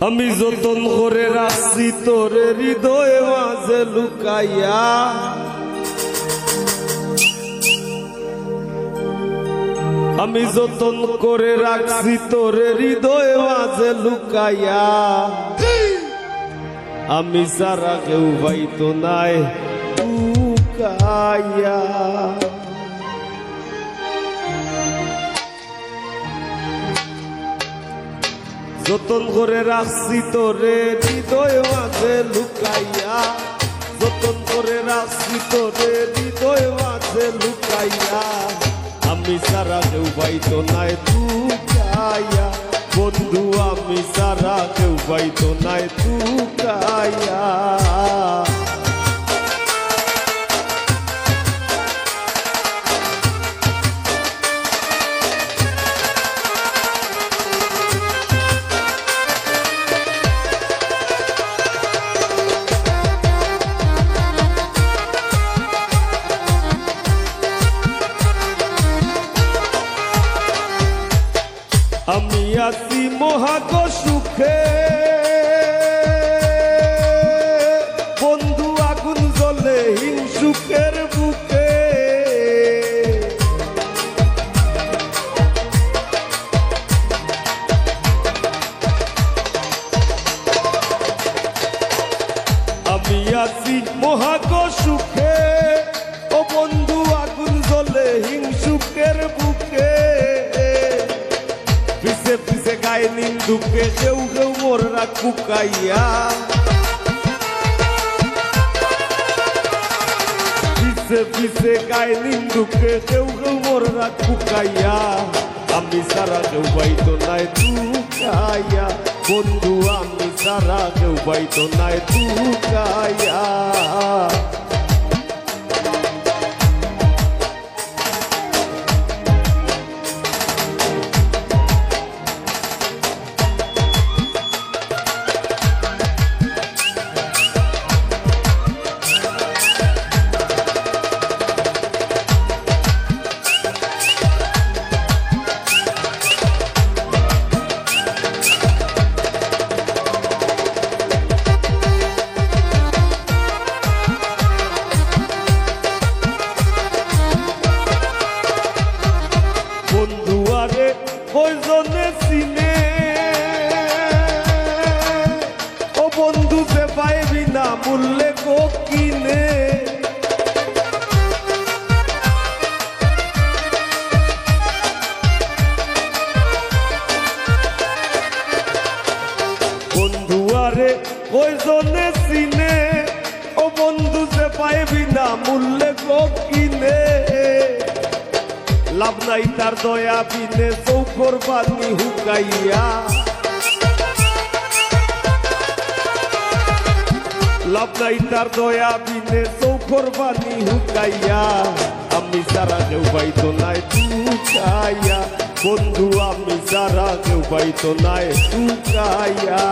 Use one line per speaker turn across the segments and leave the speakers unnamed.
আমি যতন করে রাখছি তোরে হৃদয় মাঝে লুকাইয়া, আমি যতন করে রাখছি তোরে হৃদয় মাঝে লুকাইয়া, আমি সারা কেউ পাইতো নাই লুকাইয়া। যতন করে রাখছি তোরে হৃদয় মাঝে লুকাইয়া, যতন করে রাখছি তোরে হৃদয় মাঝে লুকাইয়া, আমি সারা কেউ পাইতো নাই লুকাইয়া। বন্ধু আমি সারা কেউ পাইতো নাই লুকাইয়া। আমি আছি মহাগ সুখে, বন্ধু আগুন জ্বলে হিংসুকের বুকে। আমি আছি মহাগ সুখে, ও বন্ধু আগুন জ্বলে হিংসুকের বুকে। পিছে পিছে গায়ে নিন্দুকে কেউ কেউ মোররা কুকাইয়া, পিছে পিছে গায়ে নিন্দুকে কেউ কেউ মোররা কুকাইয়া, আমি সারা কেউ পাইতো নাই লুকাইয়া। বন্ধু আমি সারা কেউ পাইতো নাই লুকাইয়া। কয়জনে চিনে, ও বন্ধু যে পাইবি না মূল্যে গো কিনে। বন্ধু আরে কয়জনে চিনে, ও বন্ধু যে পাইবি না মূল্যে গো কিনে। লাভ নাই তার দয়া বিনে চৌকর বানি হুকাইয়া, লাভ নাই তার দয়া বিনে চৌকর বানি হুকাইয়া, আমি সারা কেউ পাইতো নাই লুকাইয়া। বন্ধু আমি সারা কেউ পাইতো নাই লুকাইয়া।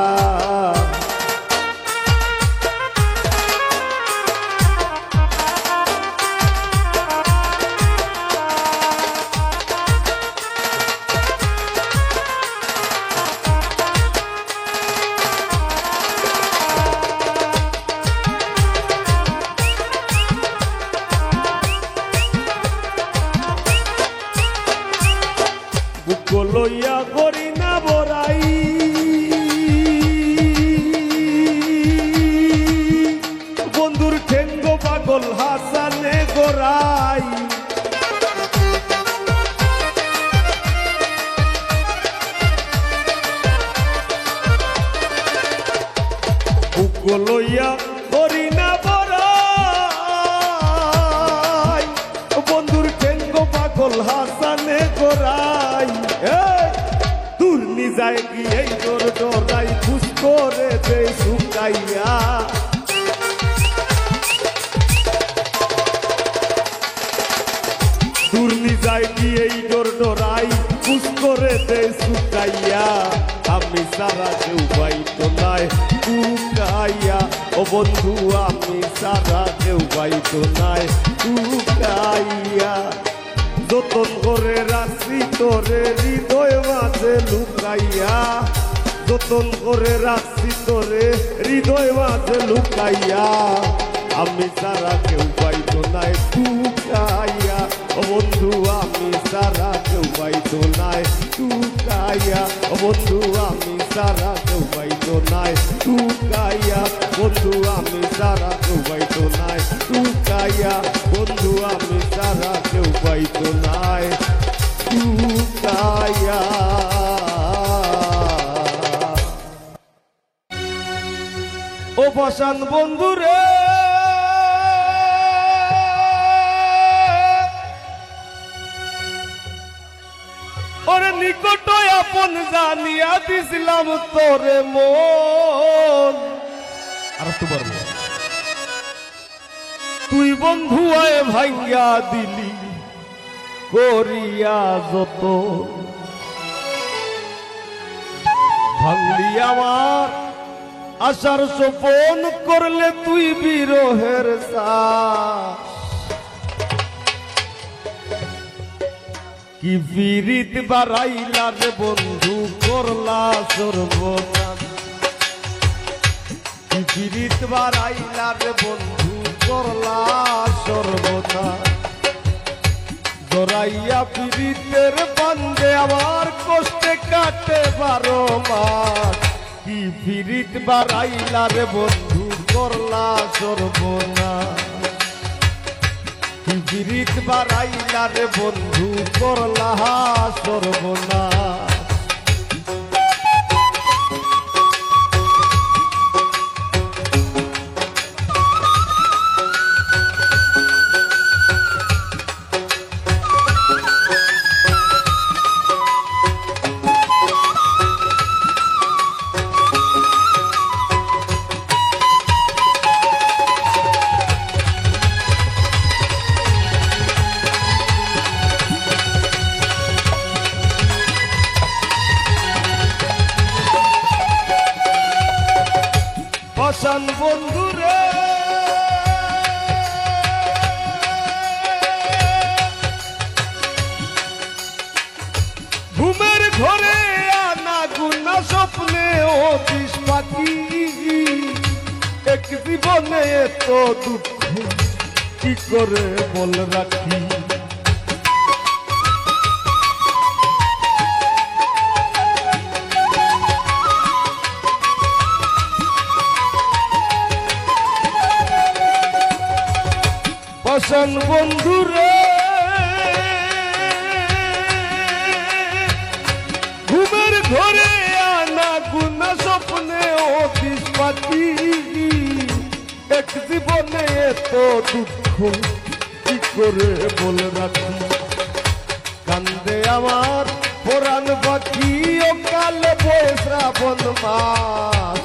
বুক লইয়া করি না বড়াই, বন্ধুর ঠেঙ্গ পাগল হাসানে গোড়াই। বুক লইয়া করি না বড়াই, বন্ধুর ঠেঙ্গ পাগল হাসানে গোড়াই। দূর নিজায় গিয়ে তোর ডরাই খুশ করে দে শুকাইয়া। দূর নিজায় গিয়ে তোর ডরাই খুশ করে দে শুকাইয়া, আমি সারা কেউ পাইতো নাই লুকাইয়া। ও বন্ধু আমি সারা কেউ পাইতো নাই লুকাইয়া। যতন করে রাখছি তোরে হৃদয় মাঝে লুকাইয়া, যতন করে রাখছি তোরে হৃদয় মাঝে লুকাইয়া আমি সারা কেউ পাইতো নাই টুকাইয়া ও বন্ধু আমি সারা কেউ পাইতো নাই টুকাইয়া ও বন্ধু আমি সারা কেউ পাইতো নাই টুকাইয়া বন্ধু আমি সারা কেউ পাইতো নাই টুকাইয়া বন্ধু আমি সারা কেউ পাইতো নাই টুকাইয়া। ও বসান বন্ধুরে ওরে নিকট আপন জানিয়া দিছিলাম তোরে মন আর তো বলবো তুই বন্ধু আয় ভাঙ্গা দিলি করিয়া যত ভাঙলি আমার আশার সোপন করলে তুই বিরহের শ্বাস কি বিরিত বাড়াইলা রে বন্ধু করলা সর্বনাশ কি বিরিত বাড়াইলা রে বন্ধু করলা সর্বনাশ জড়াইয়া পিরিতের বান্ধে আমার কষ্টে কাটে 12 মাস কি পিরিত বাড়াইলা রে বন্ধু করলা সর্বনাশ কি পিরিত বাড়াইলা রে বন্ধু করলা সর্বনাশ। বসান বন্ধুরে ঘুমের ঘরে আনা গুনা স্বপ্নে ও বিষ পাখি এক জীবনে এত দুঃখ কি করে বল রাখি বসান বন্ধুরে ঘুমের ঘরে আনা গুনা স্বপ্নে ও বিষ পাখি এক জীবনে এত দুঃখ কি করে বল রাখি কান্দে আমার পুরাণ পাখি ও কালে বয়ে শ্রাবণ মাস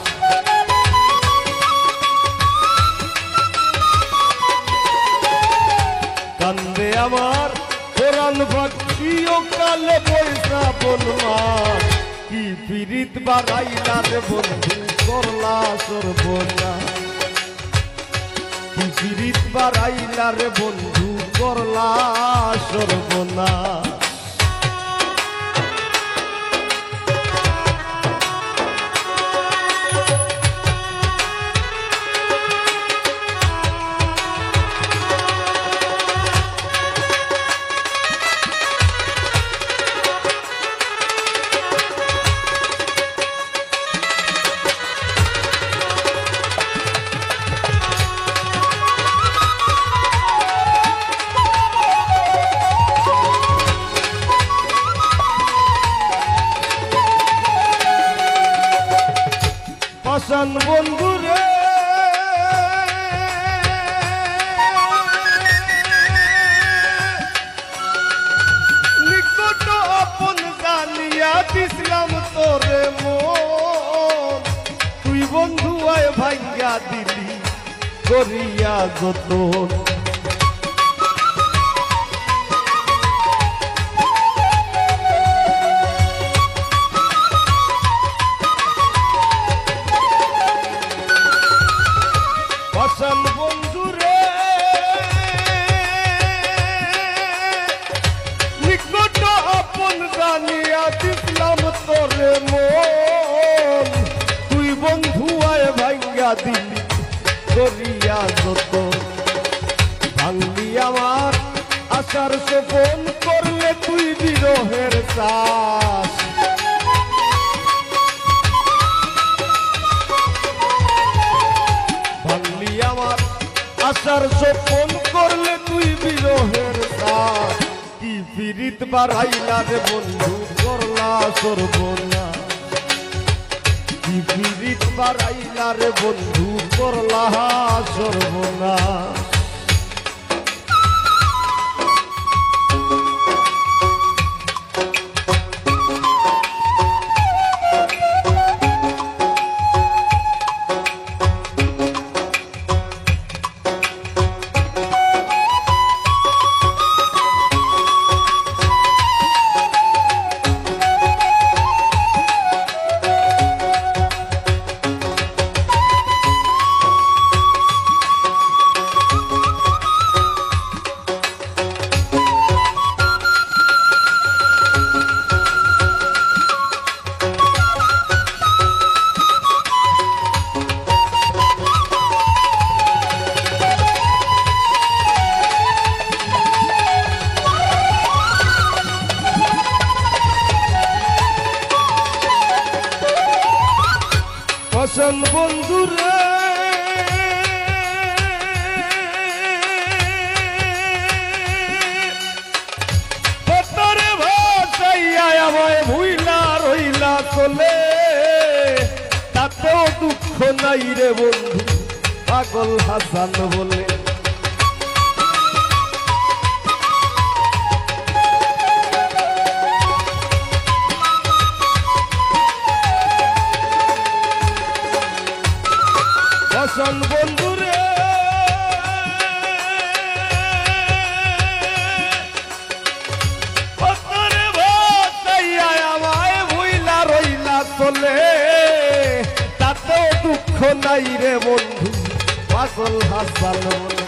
কান্দে আমার পুরাণ পাখি ও কালে বয়ে শ্রাবণ মাস কি পিরিত বাড়াইলা রে বন্ধু করলা সর্বনাশ কি পিরিত বাড়াইলা রে বন্ধু করলা সর্বনাশ। বসান বন্ধুরে নিকট আপন জানিয়া দিছিলাম তোরে মন তুই বন্ধু আয় ভাঙ্গা দিলি করিয়া যতন বসান বন্ধুরে নিকট আপন জানিয়া দিছিলাম তোরে মন দিলি করিয়া যত ভাঙলি আমার আশার সোপন করলে তুই বিরহের চাষ ভাঙলি আমার আশার সোপন করলে তুই বিরহের চাষ কি পীড়িত বাড়াইলা রে বন্ধু করলা সর্বনা কি পীড়িত বাড়াইলা রে বন্ধু করলা সর্বনা আসল বন্ধুরে পতরে ভাসাইয়া আমায় ভুইলা রইলা চলে তাতেও দুঃখ নাই রে বন্ধু পাগল হাসান বলে আসল বন্ধুরে পতরে ভাসাইয়া আমায় ভুইলা রইলা চলে তাতেও দুঃখ নাই রে বন্ধু পাগল হাসান বলে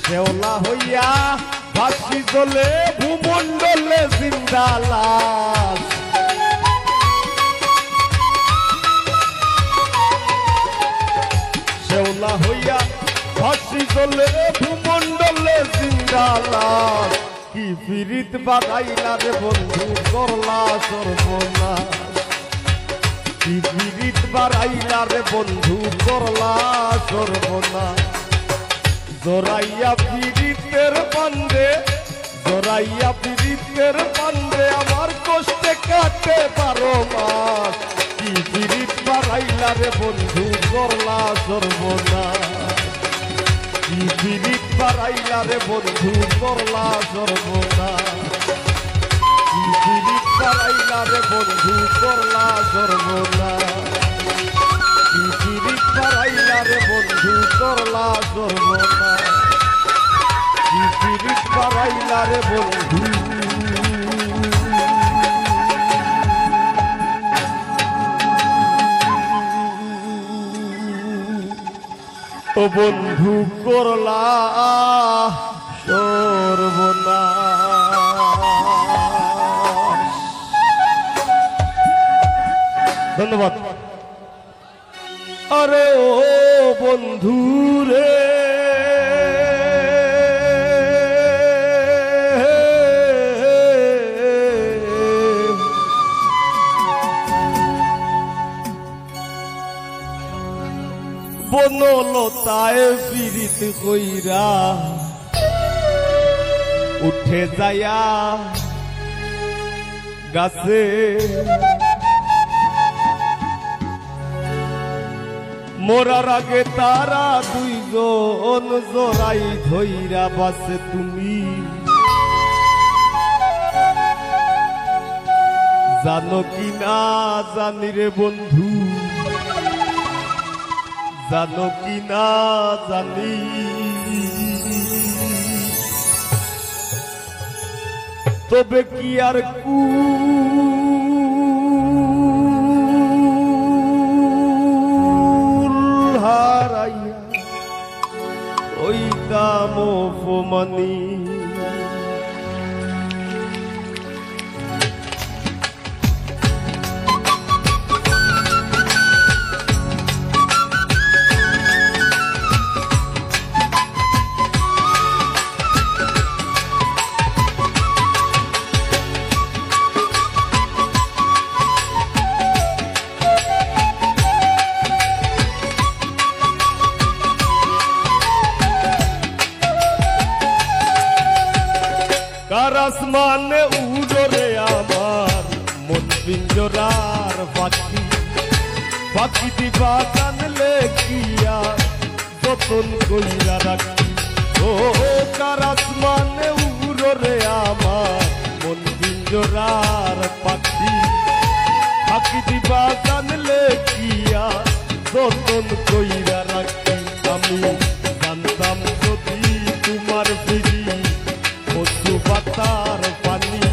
শেওলা হইয়া ভাসি চলে ভূমণ্ডলে জিন্দা লাশ শেওলা হইয়া ভাসি চলে ভূমণ্ডলে জিন্দা লাশ কি পীড়িত বাড়াইলা রে বন্ধু করলা সর্বনাশ কি পীড়িত বাড়াইলা রে বন্ধু করলা সর্বনাশ জোরাইয়া পীড়িতের বান্ধে জোরাইয়া পীড়িতের বান্ধে আমার কষ্টে কাটে 12 মাস কি পীড়িত বাড়াইলা রে বন্ধু করলা সর্বনাশ কি পীড়িত বাড়াইলা রে বন্ধু করলা সর্বনাশ কি পীড়িত বাড়াইলা রে বন্ধু করলা সর্বনাশ কি পীড়িত বাড়াইলা রে বন্ধু করলা সর্বনাশ কি পীড়িত বাড়াইলা রে বন্ধু ও বন্ধু করলা সর্বনাশ ধন্যবাদ আরে ও বন্ধু রে বনলতায় পীড়িত কইরা উঠে যায়া গাছে মোরার আগে তারা দুইজন জোড়াই ধইরা বাসে তুমি জানো কি না জানি রে বন্ধু জানো কি না জানি তবে কি আর কুল হারাইয়া ওই দাম অপমানি পিঞ্জরার পাখি পাখি দিবা জানলে কিয়া যতন কইরা রাখি ও কার আসমানে উড়রে আমার মন পিঞ্জরার পাখি পাখি দিবা জানলে কিয়া যতন কইরা রাখি আমি জানতাম যদি তোমার ফিরি পশু পাতার পানি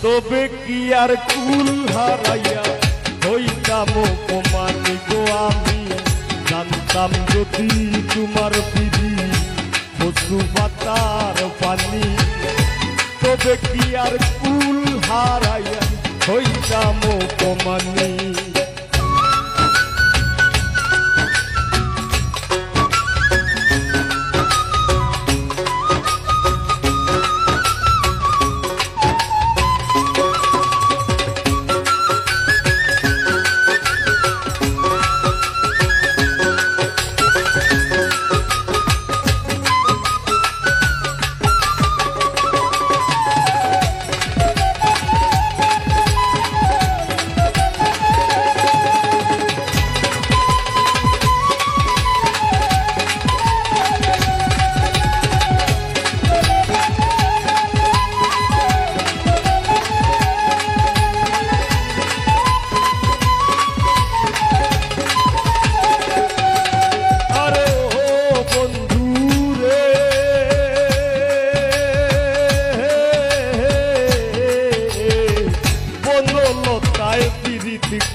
তবে কি আর কুল হারাইয়া হইতাম অপমানি গো আমি জানতাম যদি তোমার ফিরি পশু পাতার পানি তবে কি আর কুল হারাইয়া হইতাম অপমানি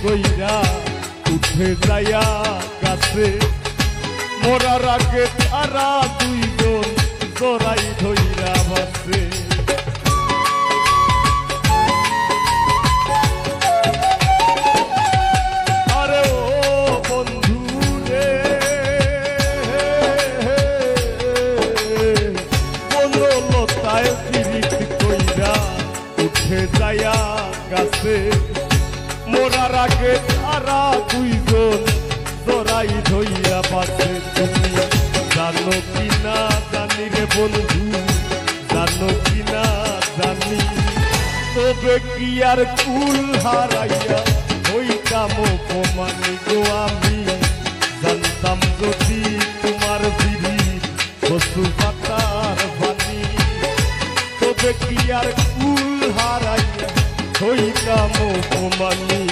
কইরা উঠে যায়া গাছে মরার আগে তারা দুইজন জড়াই ধইরা বাসে আরে ও বন্ধু রে বনলতায় পিরিত কইরা উঠে যায়া গাছে মোরার আগে তারা দুইজন জড়াই ধইয়া পাশে তুমি জানো কি না জানি রে বন্ধু জানো কি না জানি তবে কি আর কুল হারাইয়া হইতাম অপমানি গো আমি জানতাম যদি তোমার বিধি পশু পাতার পানি তবে কি আর কুল হারাইয়া হইতাম অপমানি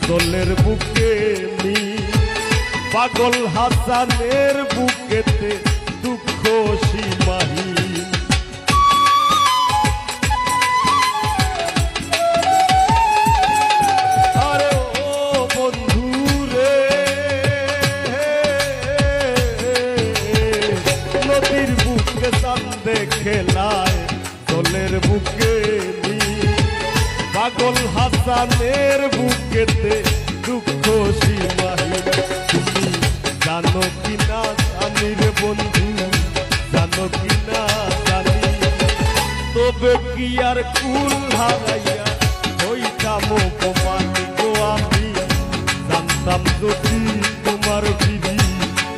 দলের বুকে নি পাগল হাসানের বুকেতে দুঃখ সীমাহীন আরে ও বন্ধু রে নদীর বুকে চাঁদে খেলায় দলের বুকে নি পাগল হাসানের বুকেতে দুঃখ সীমাহীন তুমি জানো কি না জানি রে বন্ধু জানো কি না জানি তবে কি আর কুল হারাইয়া হইতাম অপমানি গো আমি জানতাম যদি তোমার বিধি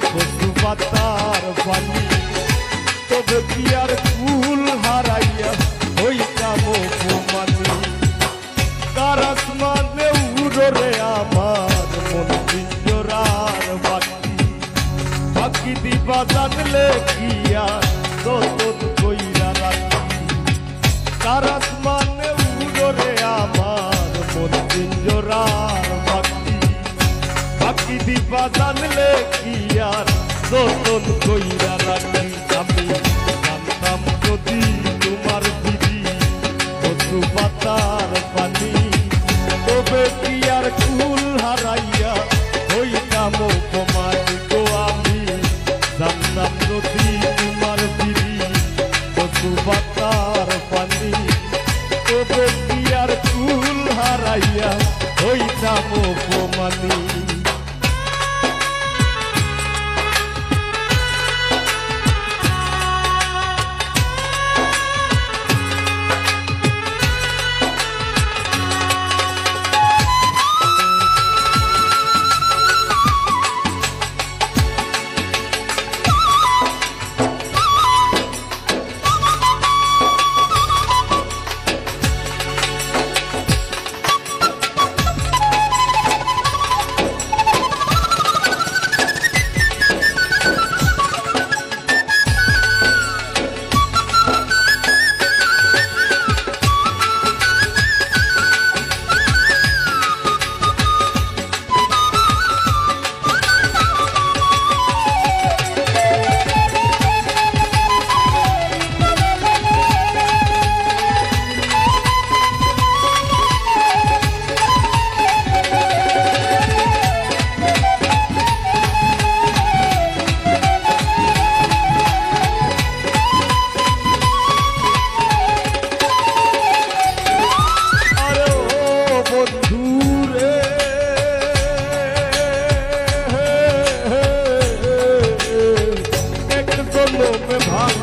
পশু পাতার পানি তবে কি আর কুল হারাইয়া হইতাম অপমানি কার আসমানে উড়রে আমার মন পিঞ্জরার পাখি পাখি দিবা জানলে কি আর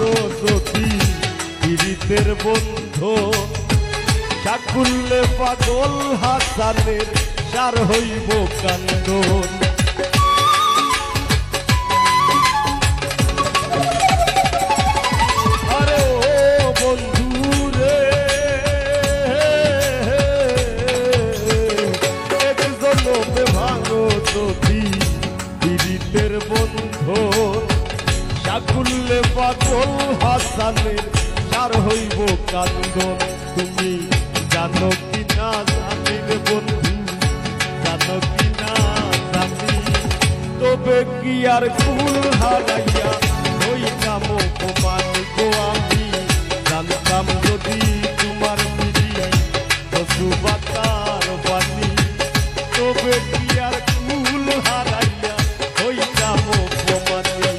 ভাঙো যদি পীড়িতের বন্ধু সাকুল্যে পাগল হাসানের সার হইব কান্দন আরে ও বন্ধু রে এক জনমে ভাঙো যদি পীড়িতের বন্ধু সাকুল্যে পাগল হাসানের সার হইব কান্দন তুমি জানো কি না জানি রে বন্ধু জানো কি না জানি তবে কি আর কুল হারাইয়া হইতাম অপমান গো আমি জানতাম যদি তোমার পিড়ি পশু বাতার বাণী তবে কি আর কুল হারাইয়া হইতাম অপমানী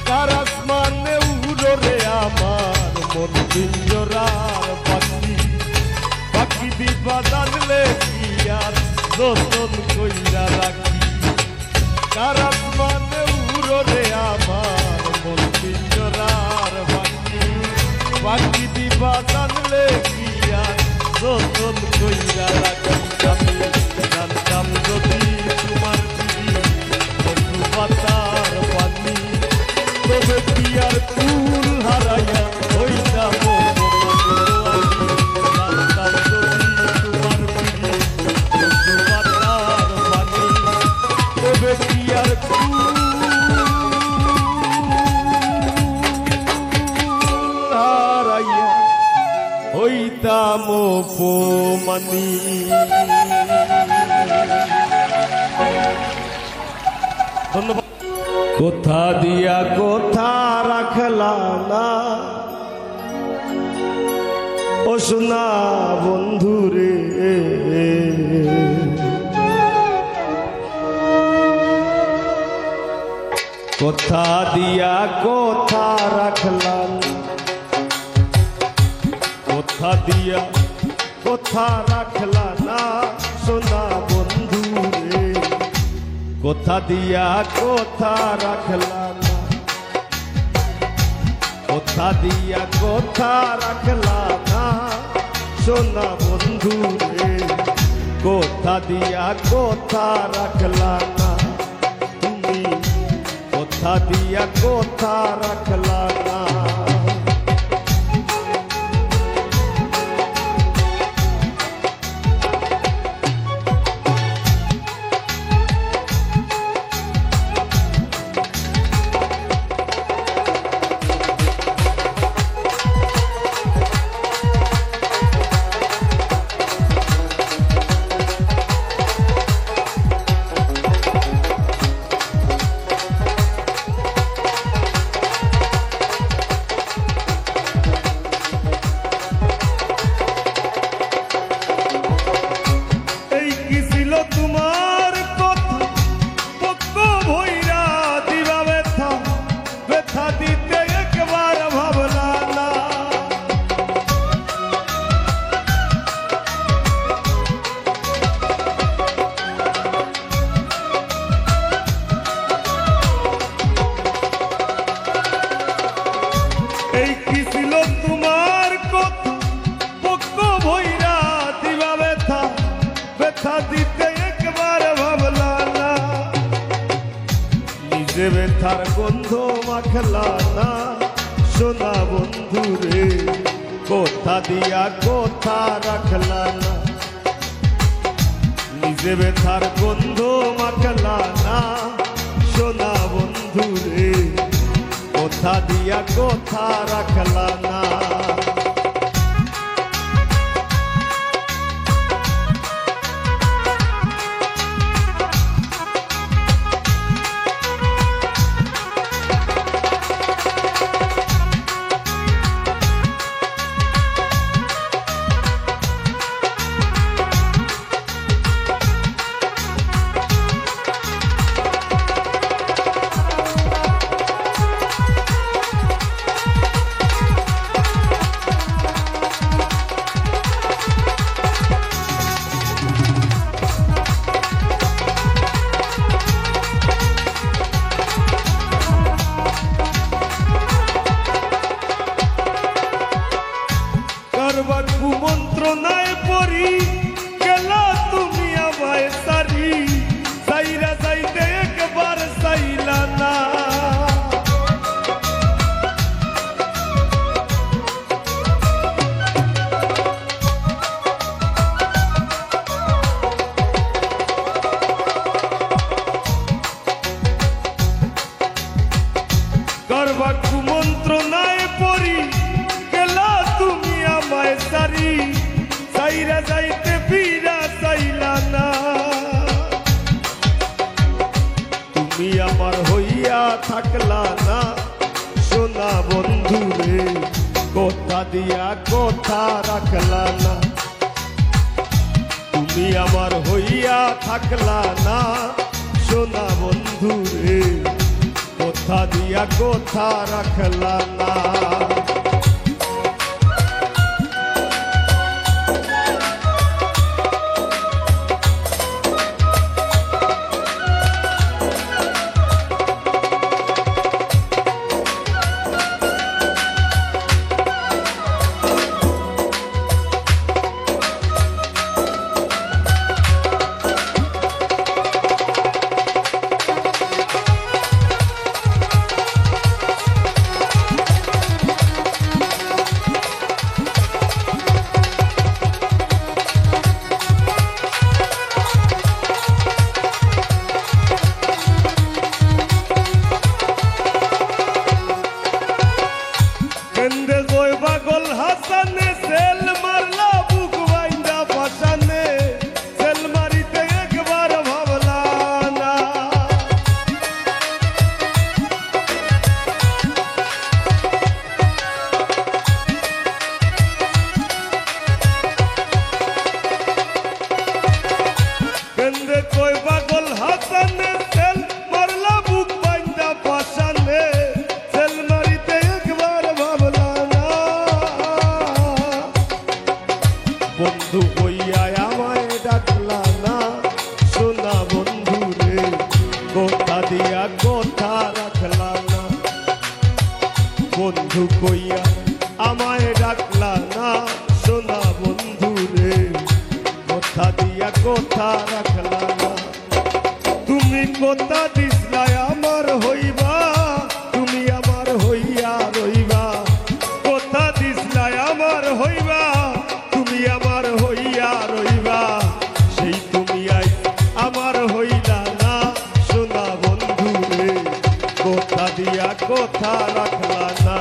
কার আসমানে উড়ে আমার মন পিঞ্জরার পাখি পাখি দিবা জানলে কি আর যতন কইরা রাখি কার আসমানে উড়ে আমার মন পিঞ্জরার পাখি পাখি দিবা জানলে কি আর যতন কইরা রাখি আমি জানতাম যদি তোমার পিড়ি পশু পাতার পানি তবে কি আর কুল হারাইয়া হইতাম জানতাম যদি তোমার পিড়ি পশু পাতার পানি তবে কি আর কুল হারাইয়া হইতাম অপমানী ধন্যবাদ কোথা দিয়া কোথা রাখলা না ও সোনা বন্ধু রে কোথা দিয়া কোথা রাখলা কোথা দিয়া কোথা রাখলা না সোনা বন্ধু রে কোথা দিয়া কোথা রাখলা না কোথা দিয়া কোথা রাখলা না সোনা বন্ধু রে কোথা দিয়া কোথা রাখলা না তুমি কোথা দিয়া কোথা রাখলা না ব্যথার গন্ধ মাখলা না সোনা বন্ধু রে কোথা দিয়া কোথা রাখলা না নিজে ব্যথার গন্ধ মাখলা না সোনা বন্ধু রে কোথা দিয়া কোথা রাখলা না রে কথা দিয়া কথা রাখলা না তুমি আমার হইয়া থাকলা না সোনা বন্ধু রে কথা দিয়া কথা রাখলা না পাগল হাসানে সেল মারলা বুক বাইন্দা পাশানে সেল মারিতে একবার ভাবলা না কেন্দ্রে কই পাগল হাসানে সেল মারলা বুক বাইন্দা পাশানে সেল মারিতে একবার ভাবলা বন্ধু হইয়া আমায় ডাকলা না সোনা বন্ধু রে কথা দিয়া কথা রাখলা না বন্ধু কইয়া আমায় ডাকলা না সোনা বন্ধু রে কথা দিয়া কথা রাখলা না তুমি কথা দিসলা আমার হইবা তুমি আমার হইয়া রইবা কথা দিসলা আমার হইবা তুমি আমার হইয়া রইবা সেই তুমি আই আমার হইলা না সোনা বন্ধু রে কথা দিয়া কথা রাখলা না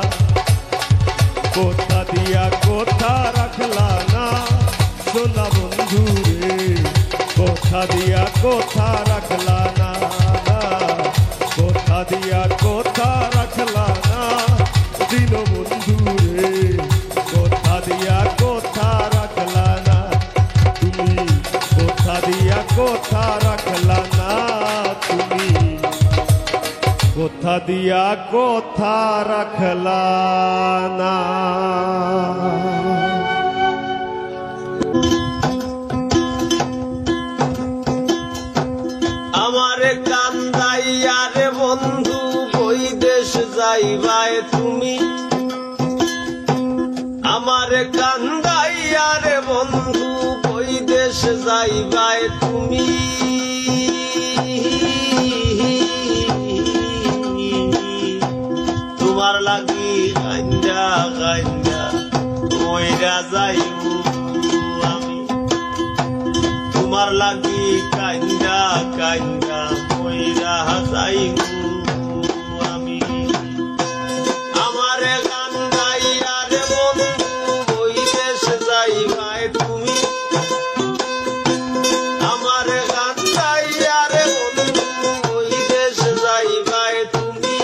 কথা দিয়া কথা রাখলা না সোনা বন্ধু রে কথা দিয়া কথা রাখলা না কথা দিয়া কথা রাখলা না দিন বন্ধু রে কথা দিয়া কথা রাখলা না তুমি কথা দিয়া কথা রাখলা না তুমি কথা দিয়া কথা রাখলা না
আমারে কান্দাইয়া রে বন্ধু কই দেশ যাইবায় তুমি আমারে কান্দাইয়া রে বন্ধু কই দেশ যাইবায় তুমি তোমার লাগি কান্দা কান্দা মইরা যাইবো আমি তোমার লাগি কান্দা কান্দা মইরা যাইবো আমি আমারে কান্দাইয়া রে বন্ধু ওই দেশ যাইবায় তুমি আমারে কান্দাইয়া রে বন্ধু ওই দেশ যাইবায় তুমি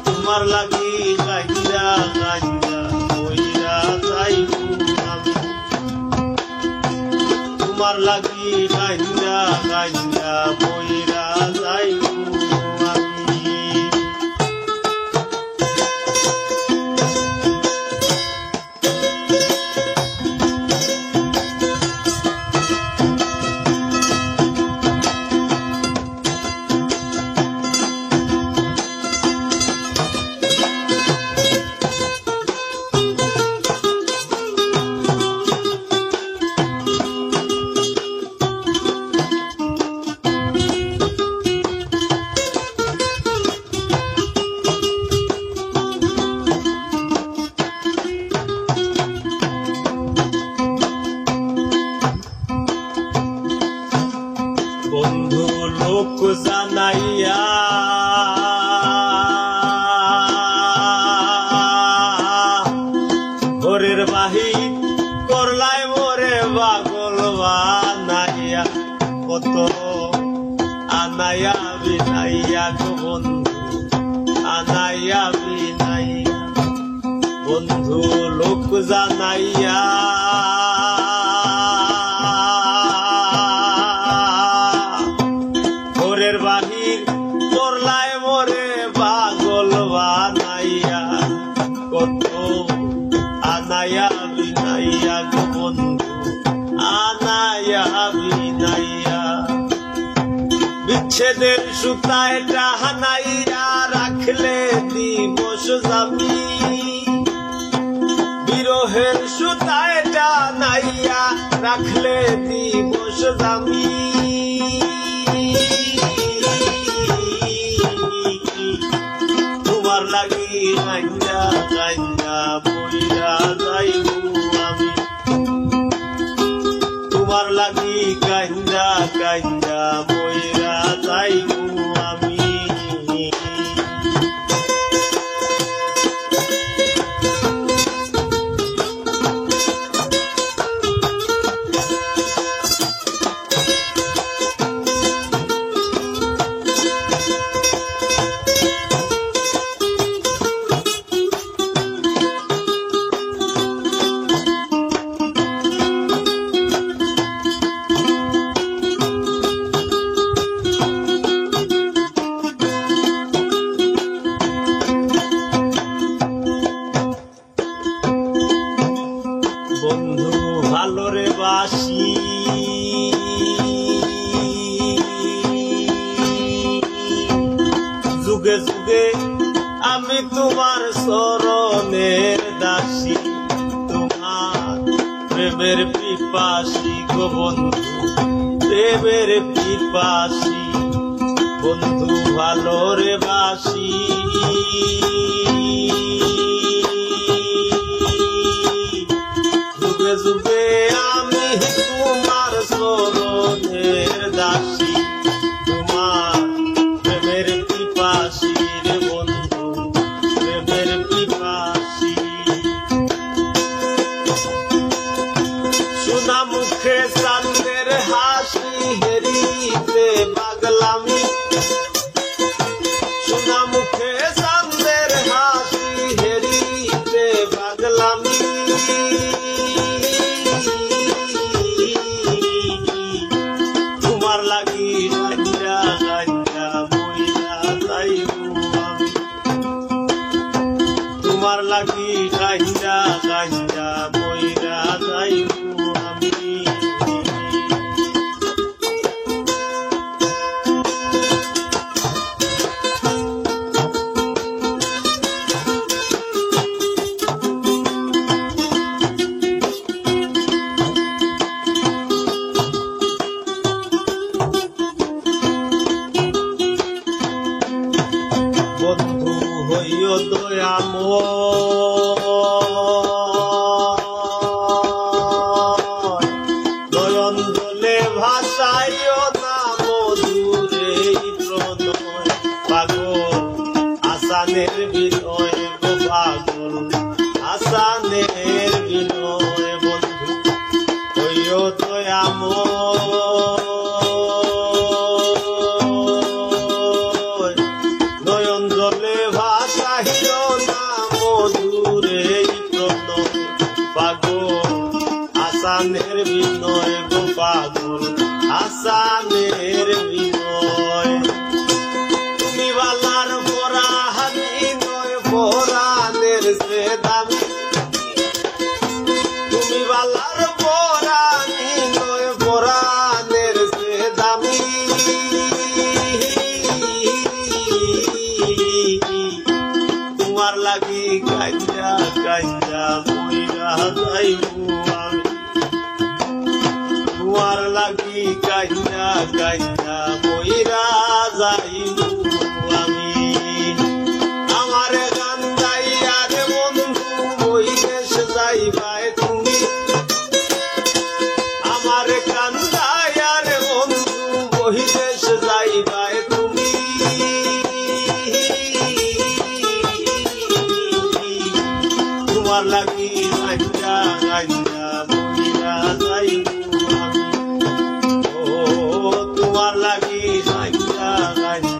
তোমার লাগি কান্দা কান্দা মইরা যাইবো আমি তোমার লাগি কান্দা কান্দা মইরা যাইবো আমি বিনাইয়া গো বন্ধু আনাইয়া বিনাইয়া বন্ধু লোক জানাইয়া ঘরের বাহির করলায় মোরে পাগল বানাইয়া কত আনাইয়া বিনাইয়া গো বন্ধু আনাইয়া বিনাইয়া বিচ্ছেদের সুতায় টাহানাইয়া রাখলে দিবস যাবি বিরহের সুতায় টানাইয়া রাখলে দিবস যাবি তোমার লাগি কান্দা কান্দা বইরা যাইবো আমি তোমার লাগি কান্দা কান্দা বইরা যাইবো আমি বন্ধু ভালোরে বাসি যুগে যুগে আমি তোমার চরণের দাসী তোমার প্রেমের পিপাসী গো বন্ধু প্রেমের পিপাসী বন্ধু ভালোরে বাসি যুগে যুগে আমি তোমার চরণের দাসী তোমার প্রেমের পিপাসী রে বন্ধু প্রেমের পিপাসী সোনা মুখে চাঁদের হাসি হেরিতে পাগলামি সোনা মুখে চাঁদের হাসি হেরিতে পাগলামি তোমার লাগি কান্দা কান্দা বইরা যাইবো আমি তোমার লাগি কান্দা কান্দা বইরা যাইবো আমি বন্ধু হইও দয়াময় নয়ন দোলে ভাসাইও না মধুরে প্রণয় পাগল আসানের বিনয় গো পাগল আসানের বিনয় বন্ধু হইও দয়াময় নয়ন জলে ভাসাইও না মধুরে প্রণয় পাগল আসানের বিনয় গো পাগল আসানের বিনয় তুমি বালার পরাহানি নয় পরাণের সে দামি তুমি বালার পরাণি নয় পরাণের সে দামি তোমার লাগি কান্দা কান্দা বইরা যাইবো আমি তোমার লাগি কান্দা কান্দা বইরা যাইবো আমি আমার কান্দাইয়া রে বন্ধু বইদেশ যাইবাই তুমি আমার কান্দাইয়া রে বন্ধু বইদেশ যাইবাই তুমি তোমার লাগি কান্দা কান্দা বইরা যাইবো আমি ও তোমার লাগি কান্দা কান্দা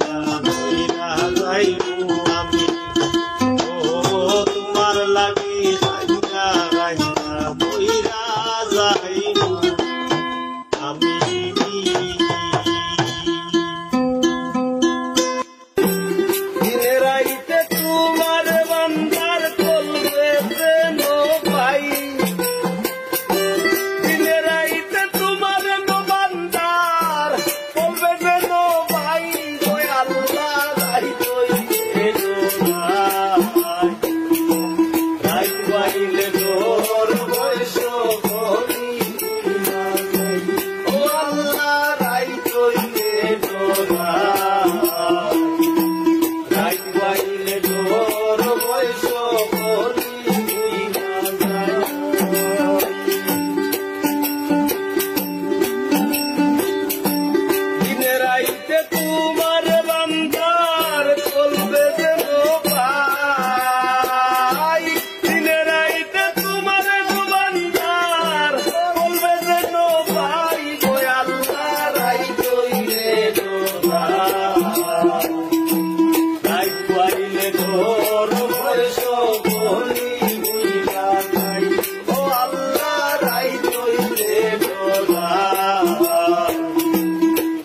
রাই পাইলে তোর বয়স বলি বুইলা যাই ও আল্লাহ রাই তৈলে ডোরা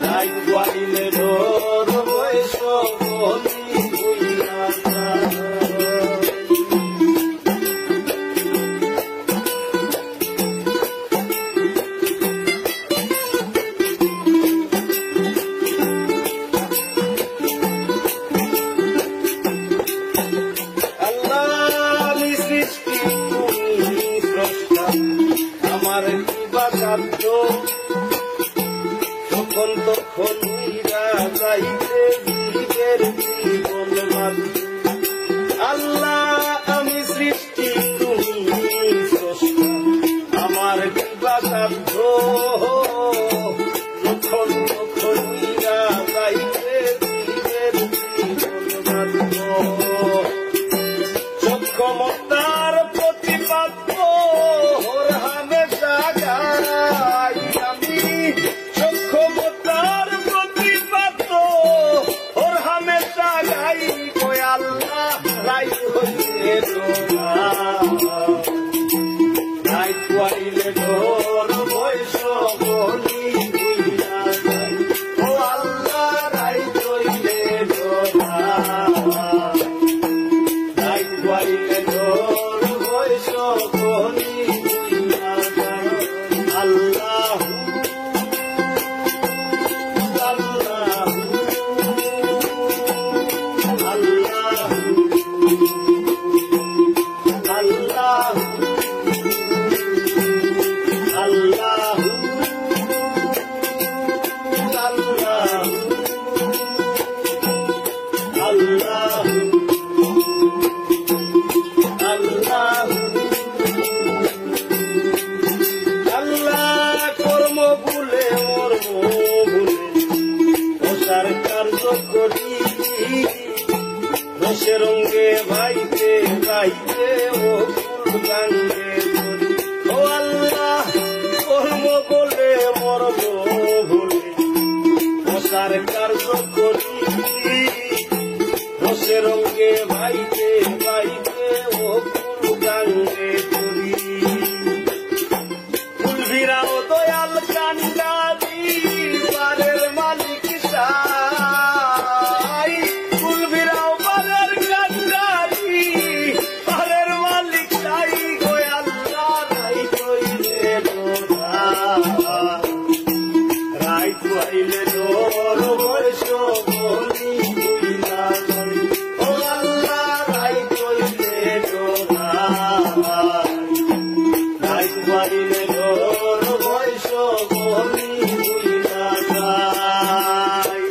রাই পাইলে তোর বয়স বলি বুইলা যাই আমার কিবা কার্য তখন তখন হইরা যাইতে জীবের জীবন মাঝে আল্লাহ আমি সৃষ্টি তুমি স্রষ্টা আমার কিবা কার্য তখন তখন হইরা যাইতে জীবের জীবন মাঝে সক্ষমতার প্রতিপাদ্য আমি সক্ষমতার প্রতিপাদ্য ওর হামেশা গাই গো আল্লাহ রাই হইলে রাই পাইলে তোর বয়স বলি বুইলা যাই ও আল্লাহ রাই হইলে রাই পাইলে তোর বয়স বলি বুইলা যাই আল্লাহ রঙে ভাইতে ভাইতে ও ফুল গাঙ্গে ও আল্লাহ কর্ম বলে মরব ভুলে মশার কার্য করি রসে রঙে ভাইতে ভাইতে ও ফুল গাঙ্গে করি ফুল ভিড়াও দয়াল কান্ডারি বারের মালিক সাই ফুল ভিড়াও পাইলে তোর বয়স বলি বুইলা যাই ও আল্লাহ রাই কইলে রাই পাইলে তোর বয়স বলি বুইলা যাই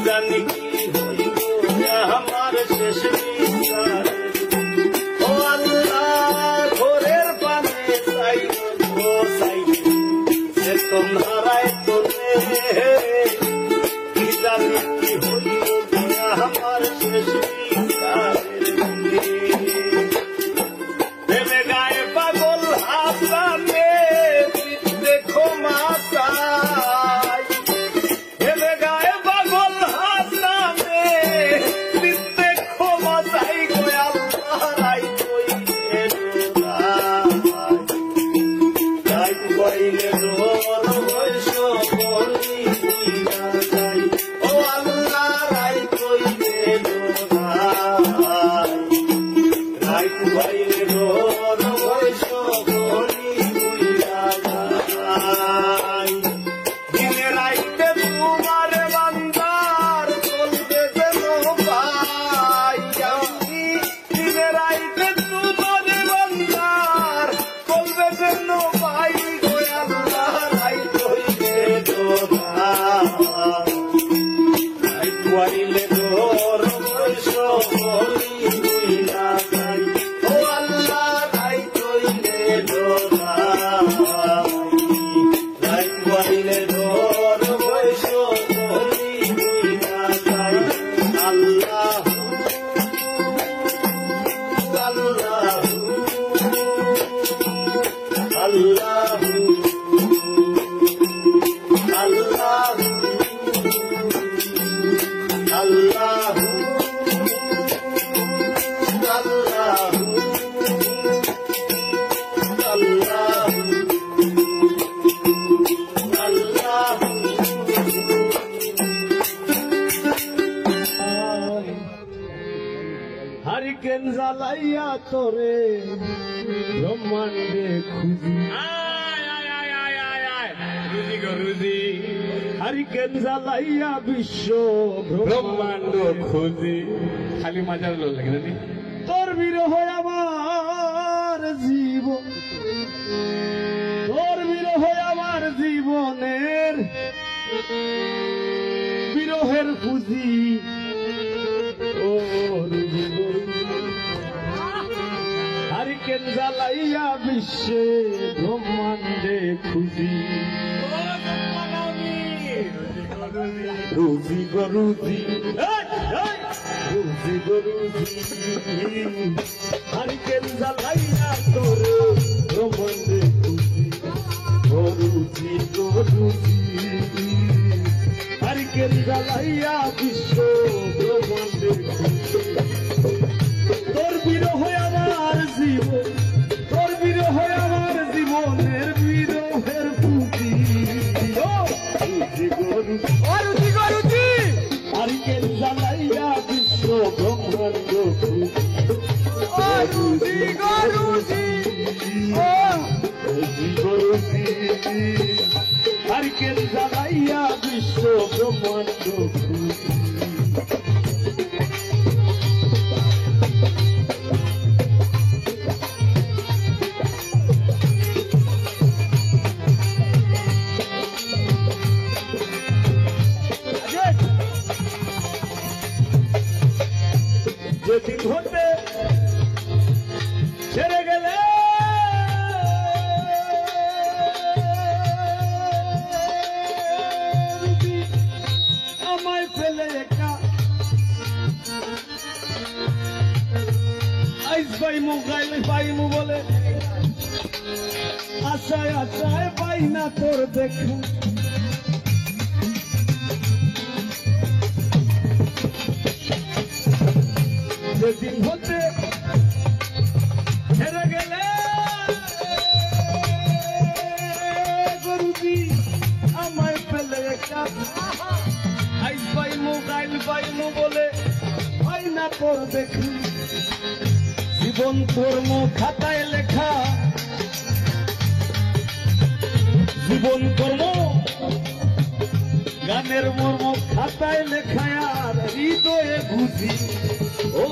জানি কি হইব আমার শেষ ও আল্লাহ ঘরের পানে চাই গো চাই সে তোমারায় তোলে কি জানি কি হইব আমার শেষ ভেবে গায়ে পাগল হাসানে দেখো মাসা আল্লাহু আল্লাহু আল্লাহু
হারিকেন জ্বালাইয়া তোরে ব্রহ্মাণ্ডে খুঁজি হারিকেন জ্বালাইয়া বিশ্ব ব্রহ্মাণ্ড খুঁজি
খালি মাজার লোক লাগে না
তোর বিরহ আমার জীবন তোর বিরহ আমার জীবনের বিরহের পুঁজি ওর হারিকেন জ্বালাইয়া বিশ্বে ব্রহ্মাণ্ডে খুঁজি রুজি গরুজি রুজি গরুজি হারিকেন জ্বালাইয়া তোর ব্রহ্মাণ্ডে খুঁজি গরুজি গরুজি হারিকেন জ্বালাইয়া বিশ্ব ব্রহ্মাণ্ডে খুঁজি তোর বিরহ আমার জীবন তোর বিরহ আমার জীবনের বিরহের পুঁজি রুজি গরুজি হারিকেন জ্বালাইয়া বিশ্ব ব্রহ্মাণ্ড রুজি গরুজি রুজি গরুজি হারিকেন জ্বালাইয়া বিশ্ব ব্রহ্মাণ্ড যেদিন হতে ছেড়ে গেলে আমায় ফেলে একা আইস পাইমু গাইলে পাইমু বলে আশায় আশায় পাই না তোর দেখা যেদিন হতে ছেড়ে গেলে গরুজি আমায় ফেলে একা আইস পাইমু গাইল পাইমু বলে পাই না তোর দেখি জীবন কর্ম খাতায় লেখা জীবন কর্ম গানের মর্ম খাতায় লেখা আর হৃদয়ে বুঝি ও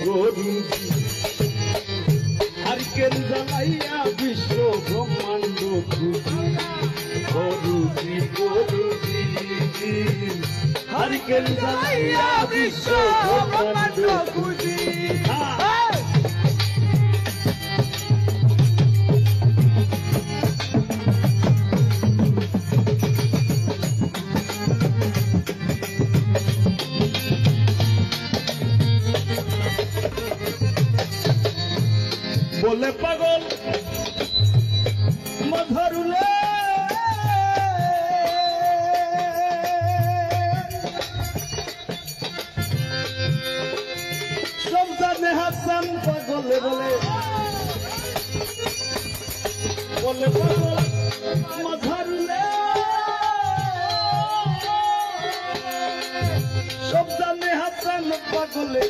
গরুজি হারিকেন জ্বালাইয়া বিশ্ব ব্রহ্মাণ্ড খুঁজি গরুজি গরুজি হারিকেন জ্বালাইয়া বিশ্ব ব্রহ্মাণ্ড খুঁজি বলে পাগল মধুরুলে সব জানে হাসান পাগলে বলে বলে পাগল মধুরুলে সব জানে হাসান পাগলে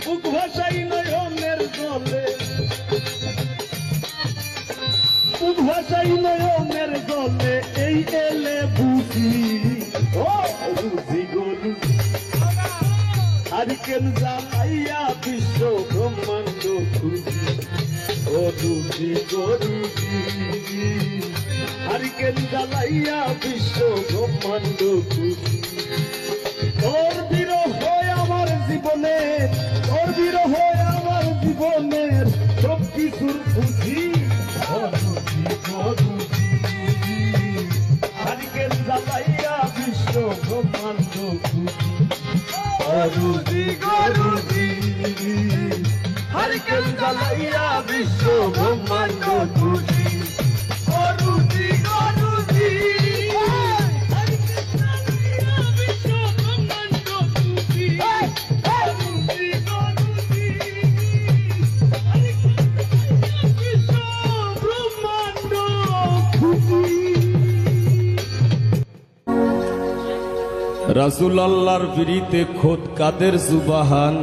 বুক ভাষাই নয়নের জলে বুক ভাষাই নয়নের জলে এই এলে বুঝি ও রুজি গরুজি হারিকেন জ্বালাইয়া বিশ্ব ব্রহ্মাণ্ড খুঁজি ও রুজি গরুজি হারিকেন জ্বালাইয়া বিশ্ব ব্রহ্মাণ্ড খুঁজি তোর বিরহ আমার জীবনে তোর বিরহ আমার জীবনের সব কিছুর খুঁজি হারিকেন জ্বালাইয়া বিশ্ব ব্রহ্মাণ্ড খুঁজি গরুজি হারিকেন জ্বালাইয়া বিশ্ব ব্রহ্মাণ্ড রাসূল আল্লাহর পিরিতে খোদ কাদের সুবাহান,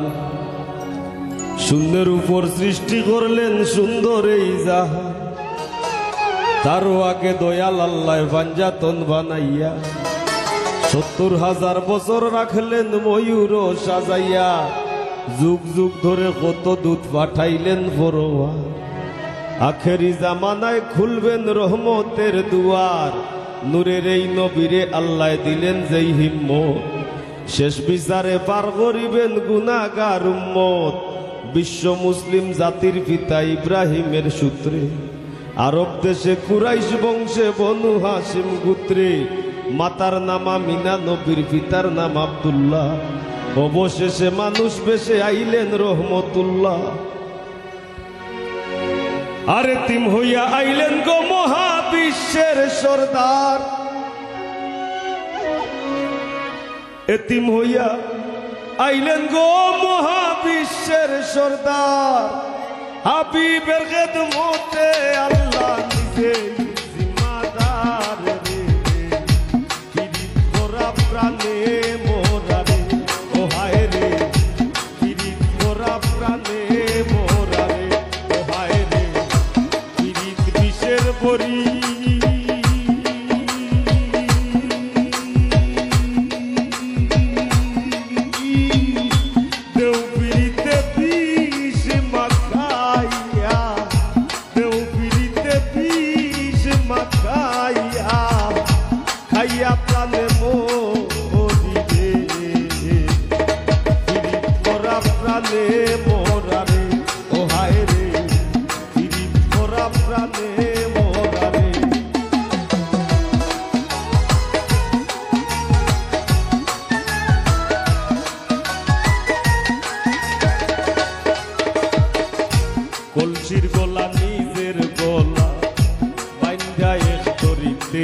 শূন্যের উপর সৃষ্টি করলেন সুন্দর এই জাহান, তারও আগে দয়াল আল্লাহ পাঞ্জাতন বানাইয়া 70,000 বছর রাখলেন ময়ূর সাজাইয়া, যুগ যুগ ধরে কত দূত পাঠাইলেন ফরোয়া, আখেরি জামানায় খুলবেন রহমতের দুয়ার, নূরের এই নবীরে আল্লাহ দিলেন যেই হিম্মত, শেষ বিচারে পার করিবেন গুনাহগার উম্মত। বিশ্ব মুসলিম জাতির পিতা ইব্রাহিমের সূত্রে, আরব দেশে কুরাইশ বংশে বনু হাসিম গোত্রে, মাতার নাম আমিনা নবীর পিতার নাম আব্দুল্লাহ, অবশেষে মানুষ বেশে আইলেন রহমতুল্লাহ। আর এতিম হইয়া আইলেন গো মহাবিশ্বের সর্দার, এতিম হইয়া আইলেন গো মহাবিশ্বের সর্দার, হাবিবের খেদমতে আল্লাহ নিজে জিম্মাদার রে, পিরিত করা প্রাণে মোরা রে, ও হায় রে পিরিত করা প্রাণে মোরা রে, ও হায় রে পিরিত বিষের বরি, দেও পিরিতে বিষ মাখাইয়া, দেও পিরিতে বিষ মাখাইয়া, খাইয়া প্রাণে মরি রে, পিরিত করা প্রাণে মোরা রে, ও হায় রে পিরিত করা প্রাণে মোরা রে। কলসির গলা নিজের গলা বাইন্ধা এক দড়িতে,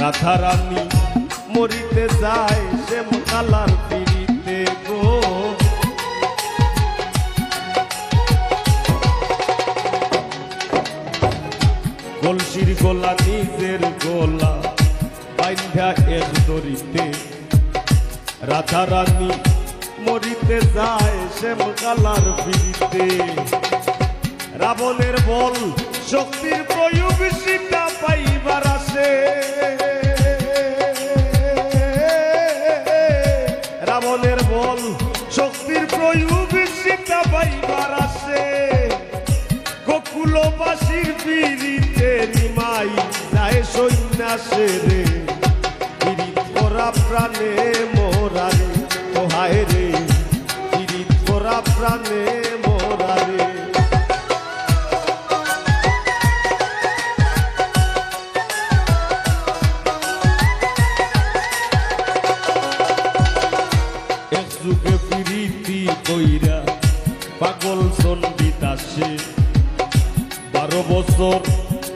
রাধা রানী মরিতে যায় শ্যাম কালার পিড়িতে গো, কলসির গলা নিজের গলা বাইন্ধা এক দড়িতে, রাধা রানী মরিতে যায় শ্যাম কালার পিড়িতে। রাবণের বল শক্তির প্রয়োগ সীতা পাইবার আসে, রাবণের বল শক্তির প্রয়োগ সীতা পাইবার আসে, গোকুলবাসীর পিড়িতে নিমাই যায় সন্ন্যাসে রে, পিড়িত করা প্রাণে মোরা রে, ও হায় রে পিড়িত করা প্রাণে মোরা রে। এক যুগে পিড়িতি কইরা পাগল চন্ডিত আসে, 12 বছর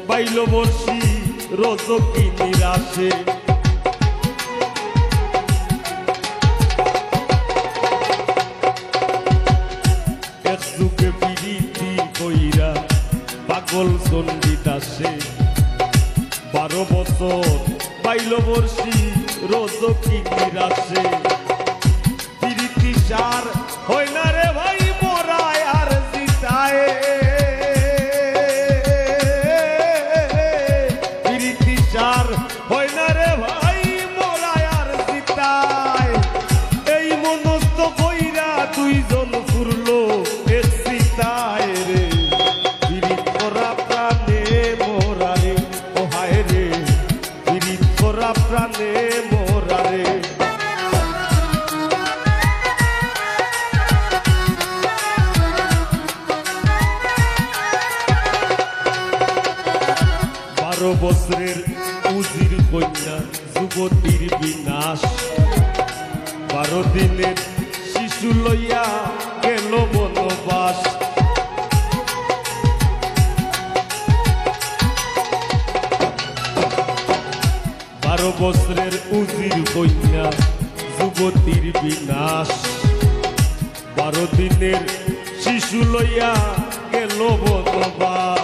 পাইল বর্ষি রজকি নিরাশে, এক যুগে পিড়িতি কইরা পাগল চন্ডিত আসে, 12 বছর পাইল বর্ষি রজকি নিরাশে, পিড়িতি সার হয় না রে ভাই মোরায় আর জিতায়, পিড়িতি সার হয় না রে ভাই মোরায় আর জিতায়, এই মনস্থ কইরা দুইজন ফুরলো এক সিতায় রে, পিড়িত করা প্রাণে মোরা রে, ও হায় রে পিড়িত করা প্রাণে মোরা রে। বারো বছরের উজির কন্যা যুবতীর বিনাশ, 12 দিনের শিশু লইয়া গেল বনবাস, বারো বছরের উজির কন্যা যুবতীর বিনাশ, 12 দিনের শিশু লইয়া গেল বনবাস,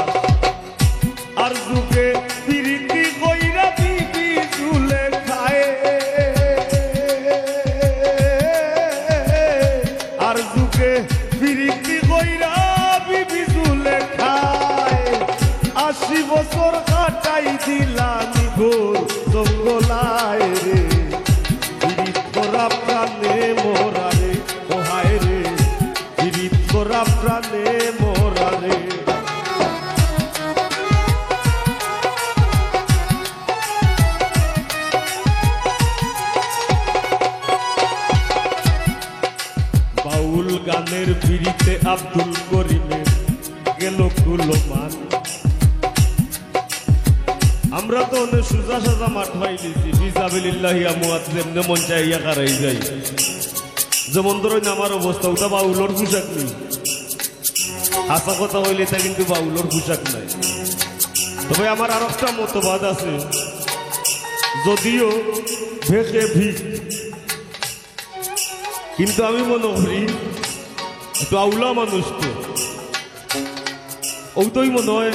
আর যুগে পিরিতি কইরা বিবি ঝুলে খায়, গেল কুলমান। আমরা তো অনেক সুজা সাজা মাঠ পাই দিছি, ফিজাবিলিল্লাহি আমওয়াত যেমনে মন চাইয়া কারাই যাই। যেমন ধরেন আমার অবস্থা, ওটা বাউলর পোশাক নেই। হাসা কথা হইলে তা কিন্তু বাউলর পোশাক নাই। তবে আমার আর একটা মতবাদ আছে, যদিও ভেকে ভিক, কিন্তু আমি মনে করি একটু আউলা মানুষ তো ওটাই মনে হয়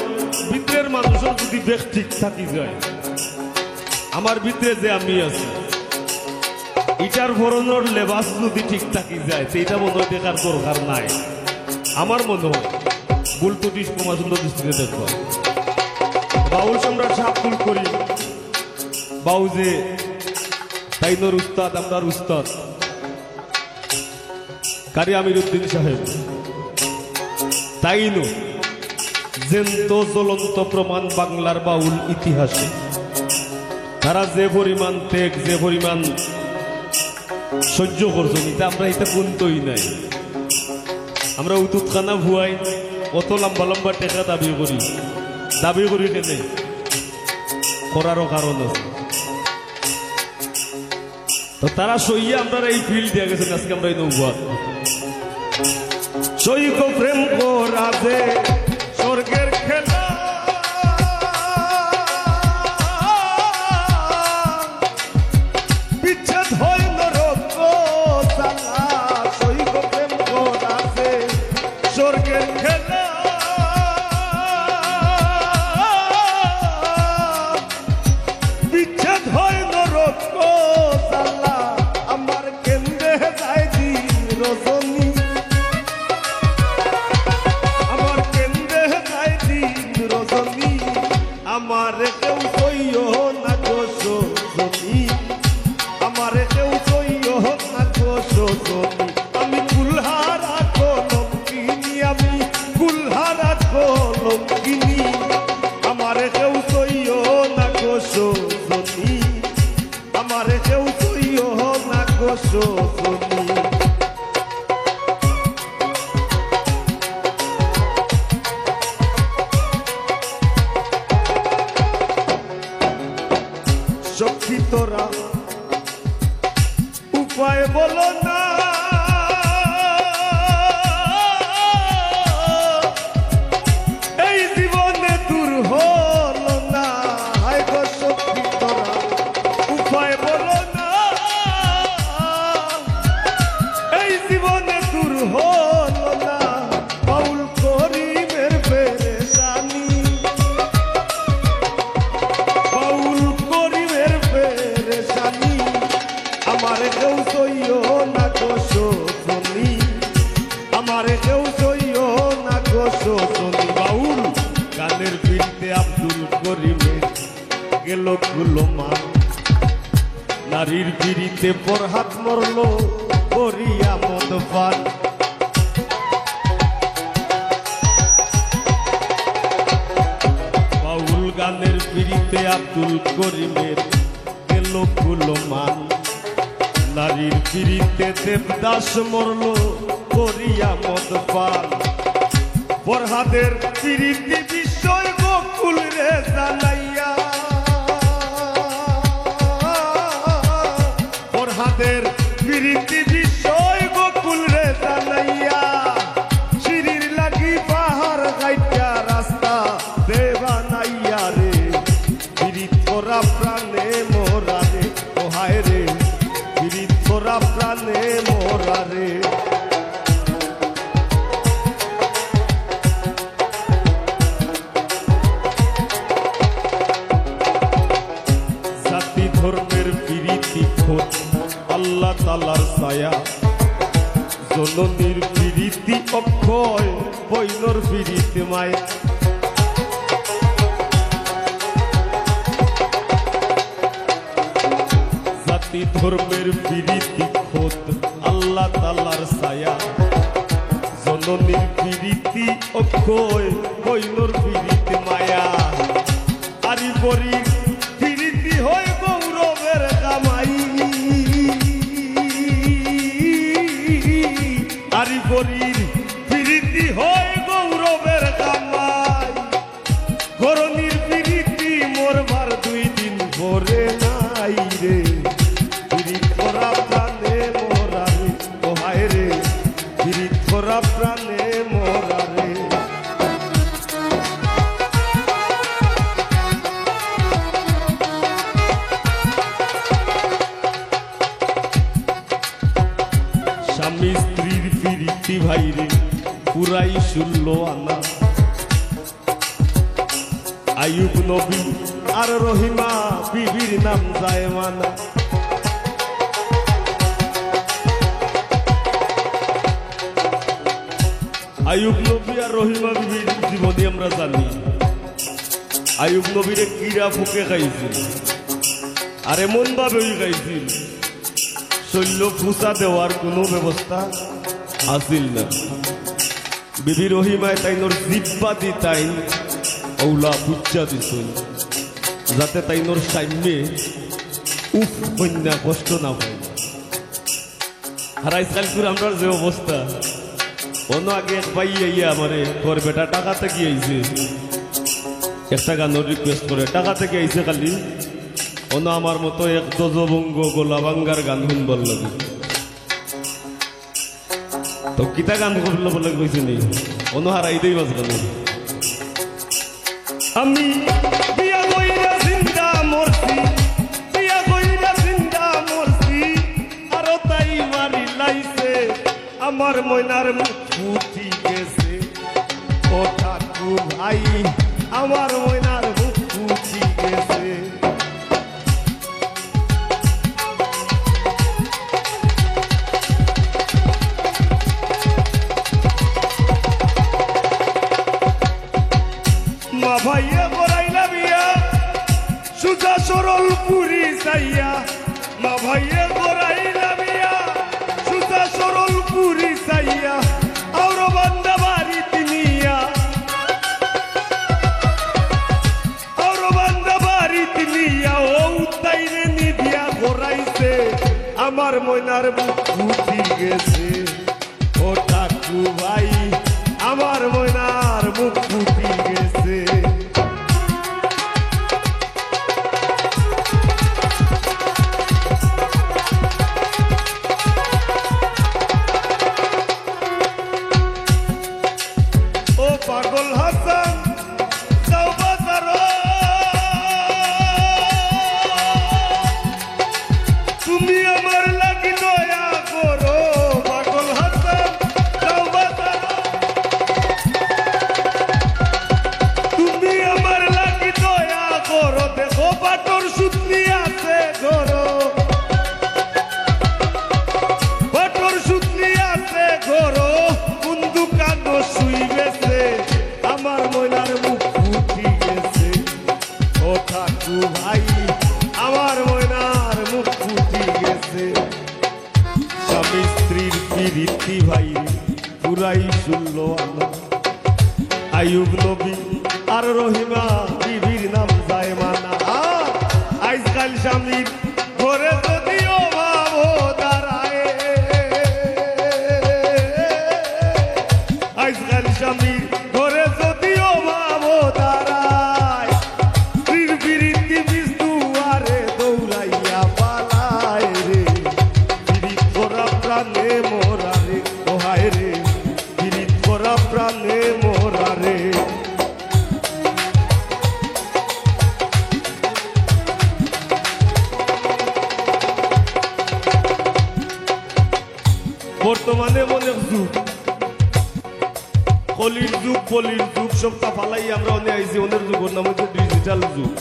ভিতরের মানুষের যদি বেশ ঠিক থাকি যায়, আমার ভিতরে যে আমি আছি ইটার ভরণের লেবাস যদি ঠিক থাকি যায় সেইটা মনে হয় দেখার দরকার নাই। আমার মনে হয় ভুল ত্রুটি ক্ষমা সুন্দর দৃষ্টিতে দেখব। বাউল সম্রাট সাপুল করি বাউ যে তাইনোর উস্তাদ, আমরার উস্তাদ কারি আমিরউদ্দিন সাহেব, তাইনো জেন্ত জ্বলন্ত প্রমাণ বাংলার বাউল ইতিহাসে। তারা যে পরিমাণ ত্যাগ, যে পরিমাণ সহ্য করছেন, এটা আমরা এটা গুনতই নাই। আমরা উতুতখানা ভুয়াই অত লম্বা লম্বা টেকা দাবি করি কেনে করারও কারণ আছে। তো তারা সইয়া আমরা এই ফিল দিয়ে গেছেন। আজকে আমরা এই নৌবাদ সৈক প্রেম করা যে স্বর্গের খেলা, বিচ্ছেদ হয় নরক জ্বালা। সৈক প্রেম করা যে স্বর্গের খেলা, বিচ্ছেদ হয় নরক জ্বালা। আমার কেন্দ্রে যায় দিন রজনী, আমার কেউ সইও না গোসনি, আমার কেউ সইও না গোসনি। আমি কুলহারা কলঙ্কিনী, আমি কুলহারা কলঙ্কিনী। আমার কেউ সইও না গোসনি, আমার কেউ সইও না গোসনি। সখী তোরা উপায় বলো না, এই জীবনে দূর হলো না। হায় গো সখী তোরা উপায় বলো না, এই জীবনে দূর হলো না। বাউল করিমের পেরেশানি, বাউল করিমের পেরেশানি। আমার কেউ সইও না গোসনি, আমার কেউ সইও না গোসনি। বাউল গানের ফিরতে আব্দুল করিমের গেল কুলমান। নারীর পিড়িতে পরহাত মরল করিয়া মদ পান। বাউল গানের পিড়িতে আব্দুল করিমের গেল কুলমান। নারীর পিড়িতে দেবদাস মরল করিয়া মদ পান। ফরহাদের পিড়িতি বিষয় বকুল রে জানাইয়া, ফরহাদের পিড়িতি বিষয় বকুল রে জানাইয়া। সিঁড়ির লাগি পাহাড় গাইটা রাস্তা দেবা নাইয়া রে। পিড়িত করা প্রাণে মোরা রে, ও হায় রে পিড়িত করা প্রাণে মোরা রে। জাতি ধর্মের পিড়িতি খোঁজ আল্লাহ তালার ছায়া। জননীর পিড়িতি অক্ষয়, বৈনর পিড়িতি মায়া। জাতি ধর্মের পিড়িতি খোঁজ আল্লাহ তালার ছায়া। জননীর পিড়িতি অক্ষয়, বৈনর পিড়িতি মায়া। আরি পরি পিড়িতি হয় গৌরবের কামাই, আরি পরির পিড়িতি হয় গৌরবের কামাই। 16 আনা আইয়ুব নবী আর রহিমা বিবির নাম জায়মানা আইয়ুব নবী আর রহিমা বিবির জীবনী আমরা জানি আইয়ুব নবীরে কিরা ফুকে খাইছিল আর এমন ভাবে খাইছিল শৈল্য ফুসা দেওয়ার কোনো ব্যবস্থা আসিল না বিবি রহিমায় তাইনোর জিব্বা দি তাই ওলা বুচ্চা দিছিল যাতে তাইনোর সামনে উফ কন্যা কষ্ট না হয় আর আজকাল করে আমরা যে অবস্থা অন্য আগে এক ভাই আইয়া আমারে তোর বেটা টাকা থেকে আইছে একটা গানের রিকোয়েস্ট করে টাকা থেকে আইছে খালি অন্য আমার মতো এক দজবঙ্গ গোলাবাঙ্গার গান শুনবার লাগে তো কিতা গান করল বলে কইছে নি অন্য হারাই দেই বাস গান আমি বিয়া কইরা জিন্দা মরছি বিয়া কইরা জিন্দা মরছি আর তাই মারি লাইছে আমার ময়নার মুখ ফুটি গেছে ও ঠাকু ভাই আমার ময়নার মুখ ফুটি গেছে মা ভাইয়া বড়াইলা বিয়া সুজা সরল পুরি চাইয়া মা ভাইয়া বড়াইলা বিয়া সুজা সরল পুরি চাইয়া আর বান্দা বাড়ি তিনিয়া আর বান্দা বাড়ি তিনিয়া ও তাইরে নিদিয়া ঘোরাইছে আমার ময়নার মুখ ফুটি গেছে ও ঠাকু ভাই আমার ময়নার মুখ ফুটি গেছে ও পাগল হাসান যাও বাজার তুমি আমার লাগি দয়া করো পাগল হাসান যাও বাজার তুমি আমার লাগি দয়া করো দেখো বাটর সুতলি আছে ঘরো বাটর সুতলি আছে ঘরো কোন দোকান শুই গেছে আমার ময়নার মুখ ফুটি গেছে ও ঠাকু ভাই আমার ময়নার মুখ ফুটি গেছে স্বামী স্ত্রীর প্রীতি ভাই পুরাই 16 আনা আইয়ুব নবী আর রহিমা বিবির নাম জায়মানা আজকাল স্বামীর ঘরে যদিও ভাবো দাঁড়ায় আজকাল স্বামীর ঘরে যদিও ভাবো দাঁড়ায় স্ত্রীর বিরীতি বিস্তুয়ারে দৌড়াইয়া পালায় রে বিরিত করা প্রাণে মোরা রে ওহায় রে বিরিত করা প্রাণে মোরা রে বর্তমানে মনে যুগ কলির যুগ সবটা ফালাই আমরা অনেক আইছি অনেক যুগের নাম হচ্ছে ডিজিটাল যুগ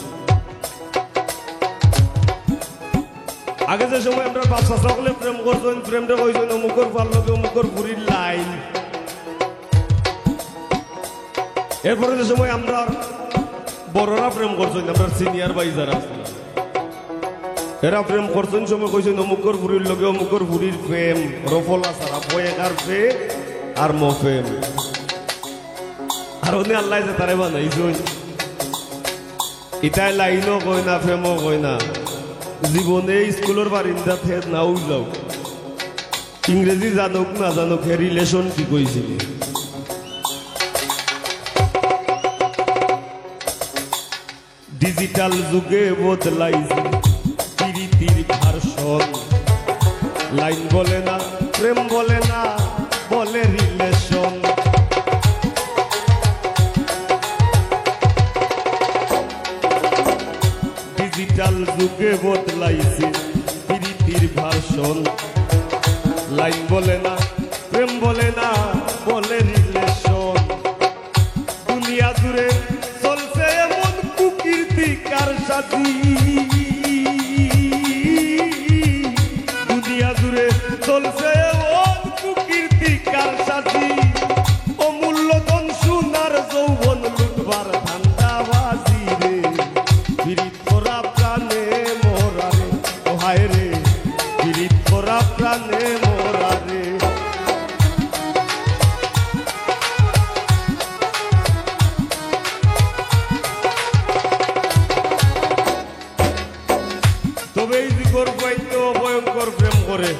আগে যে সময় আমরা বাচ্চা সকলে প্রেম করছেন প্রেমটা কইছেন অমুকর ভাল লাগে অমুকর ঘুরির লাইন এরপরে যে সময় আমরা বড়রা প্রেম করছেন আমরা সিনিয়র ভাই যারা এরা প্রেম করছেন সময় কইছেন অমুকর ঘুরির লগে অমুকর ঘুরির প্রেম রফলা সারা বয়েকার পে আর মফেম আর উনি আল্লাহ যে তারে বানাইছেন ইটাই লাইনও কয় না ফেমও কয় না জীবনে স্কুলের বারিন্দাতে নাও যাও ইংরেজি জানুক না জানুক হে রিলেশন কি কইছিল ডিজিটাল যুগে বদলাইছে প্রীতির ভার্সন লাইন বলে না প্রেম বলে না বলে রিলেশন ডিজিটাল যুগে বদলাইছে প্রীতির ভার্সন লাইন বলে না প্রেম বলে না বলে রিলেশন দুনিয়া জুড়ে চলছে এমন কুকীর্তি কারসাজি, দুনিয়া জুড়ে চলছে এমন কুকীর্তি কারসাজি, অমূল্য ধন সোনার যৌবন লুটবার ধান্দাবাজি রে, পীড়িত করা প্রাণে মোরা রে, ও হায় রে পীড়িত করা প্রাণে মোরা রে। তবে এই যুগর পাইতো ভয়ঙ্কর প্রেম করে,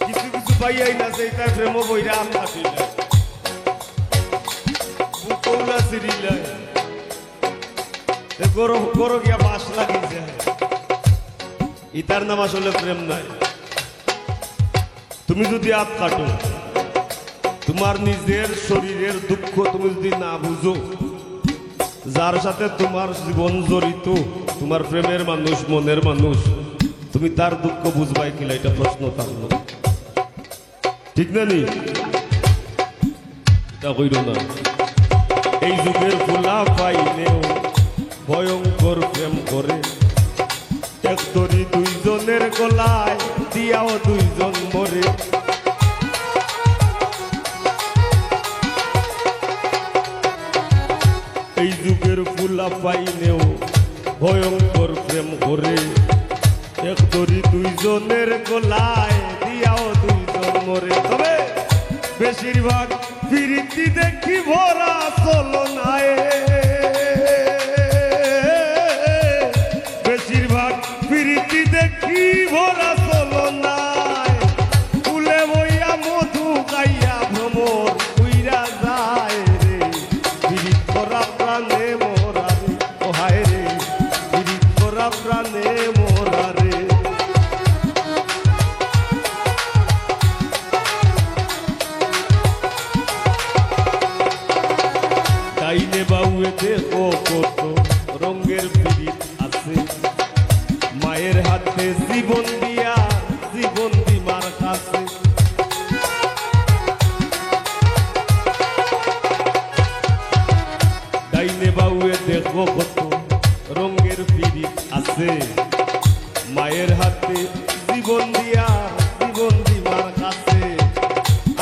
কিছু কিছু পাইয়াই না সেই তার প্রেম বইরা আমরা দিলাই বুকৌলা সিরিলাই গরো গিয়া বাস লাগি যায়, ইতার নাম আসলে প্রেম নাই। তুমি যদি হাত কাটো, তোমার নিজের শরীরের দুঃখ তুমি যদি না বুঝো, যার সাথে তোমার জীবন জড়িত, তোমার প্রেমের মানুষ, মনের মানুষ, তুমি তার দুঃখ বুঝবাই কিনা, এটা প্রশ্ন থাকলো, ঠিক না নি? এটা কইল না। এই যুগের ফুলা পাইলেও ভয়ঙ্কর প্রেম করে, এক দড়ি দুইজনের গলায় দিয়াও দুইজন মরে। এই যুগের ফুলা পাইলেও ভয়ঙ্কর প্রেম করে, এক দড়ি দুইজনের গলায় দিয়াও দুইজন মরে। তবে বেশিরভাগ প্রীতি দেখি ভরা চলনায়, বেশিরভাগ প্রীতি দেখি ভরা চলনায়, ফুলে বইয়া মধু গাইয়া ভ্রমর উইরা যায় রে, পীড়িত করা প্রাণে মোরা রে, ও হায় রে পীড়িত করা প্রাণে মোরা রে। ডাইনে বাউয়ে দেখো কত রঙের পীড়িত আছে, মায়ের হাতে জীবন দিয়া জীবন দিমার কাছে। ডাইনে বাউয়ে দেখো কত রঙের পীড়িত আছে, মায়ের হাতে জীবন দিয়া জীবন দিমার কাছে।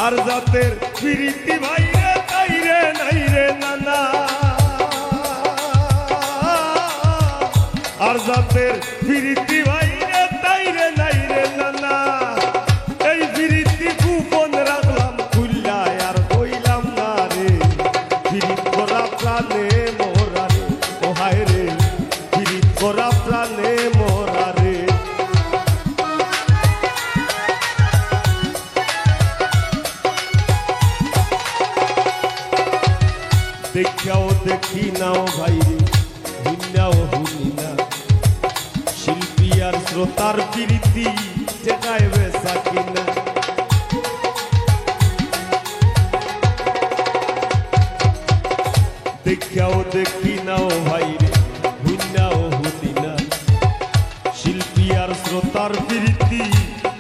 আর জাতের পীড়িতি ভাইরে তাইরে নাই রে নানা, আর জাতের পীড়িতি ভাইরে তাইরে নাই রে নানা। এই পীড়িতি গোপন রাখলাম খুললায় আর কইলাম না রে, পীড়িত করা প্রাণে মোরা রে, ও হায় রে পীড়িত করা প্রাণে মোরা রে। দেখাও দেখি নাও ভাইরে, হুইনাও হুনি না, শিল্পী আর শ্রোতার প্রীতি জায়গায় বেসা কিনা। দেখাও দেখি নাও ভাইরে, হুইনাও হুনি না, শিল্পী আর শ্রোতার প্রীতি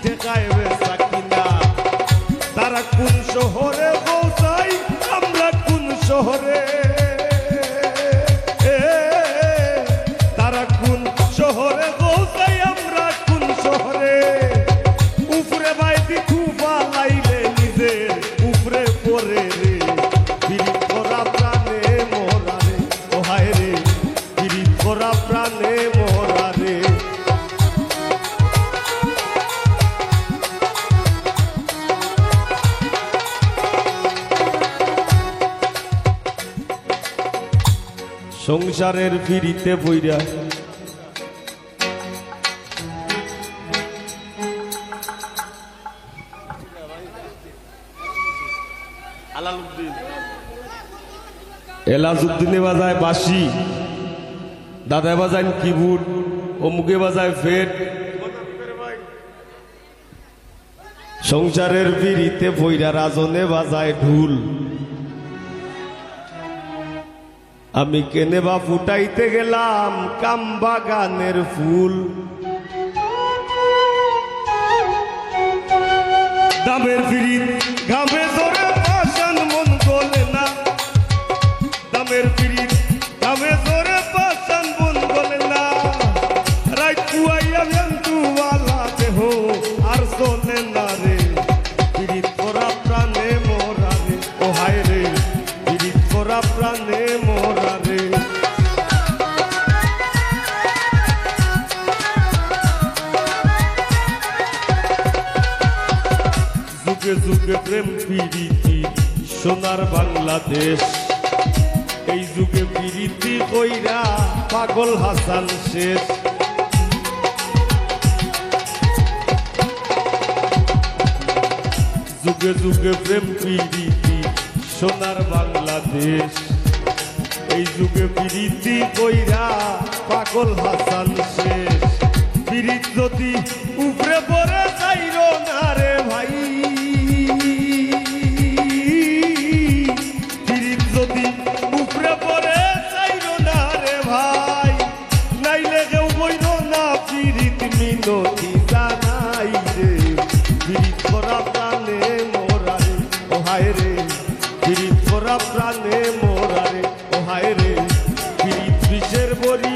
জায়গায় বেসা কিনা। তারা কোন শহরে পৌঁছাই, আমরা কোন শহরে, তারা কোন শহরে পৌঁছাই, আমরা কোন শহরে। উপরে বাইতি খুবা লাইলে নিজের উপরে পরে রে, পীড়িত করা প্রাণে মোরা রে, ও হায় রে পীড়িত করা প্রাণে মোরা রে। সংসারের ফিরিতে বইরা এলাজউদ্দিনে বাজায় বাঁশি, দাদায় বাজায় কিবোর্ড, অমুকে বাজায় ফেট। সংসারের ফিরিতে বইরা রাজনে বাজায় ঢুল, আমি কেনে বা ফুটাইতে গেলাম কাম বাগানের ফুল। দামের ফিরিত ঘামে ধরে পাশান মন গলে না, প্রাণের পিরিত নামে জোরে পাশান বুন বলে না রাইত কুয়াইয়া জন্তুওয়ালা দেহ আর চলে না রে পিরিত করা প্রাণে মোরা রে ও হায় রে পিরিত করা প্রাণে মোরা রে যুগে যুগে প্রেম প্রীতি সোনার বাংলাদেশ এই যুগে প্রীতি কইরা পাগল হাসান শেষ যুগে যুগে প্রেম প্রীতি সোনার বাংলাদেশ এই যুগে প্রীতি কইরা পাগল হাসান শেষ প্রীত যদি উপরে পড়ে যাইরো না রে ভাই প্রীত যদি উপরে পড়ে যাইরো না রে ভাই নাইলে কেউ বইল না প্রীত মিনতি জানাই রে প্রীত করা প্রাণে মোরা রে ও হায় রে প্রীত করা প্রাণে মোরা রে ও হায় রে প্রীত বিষের বরি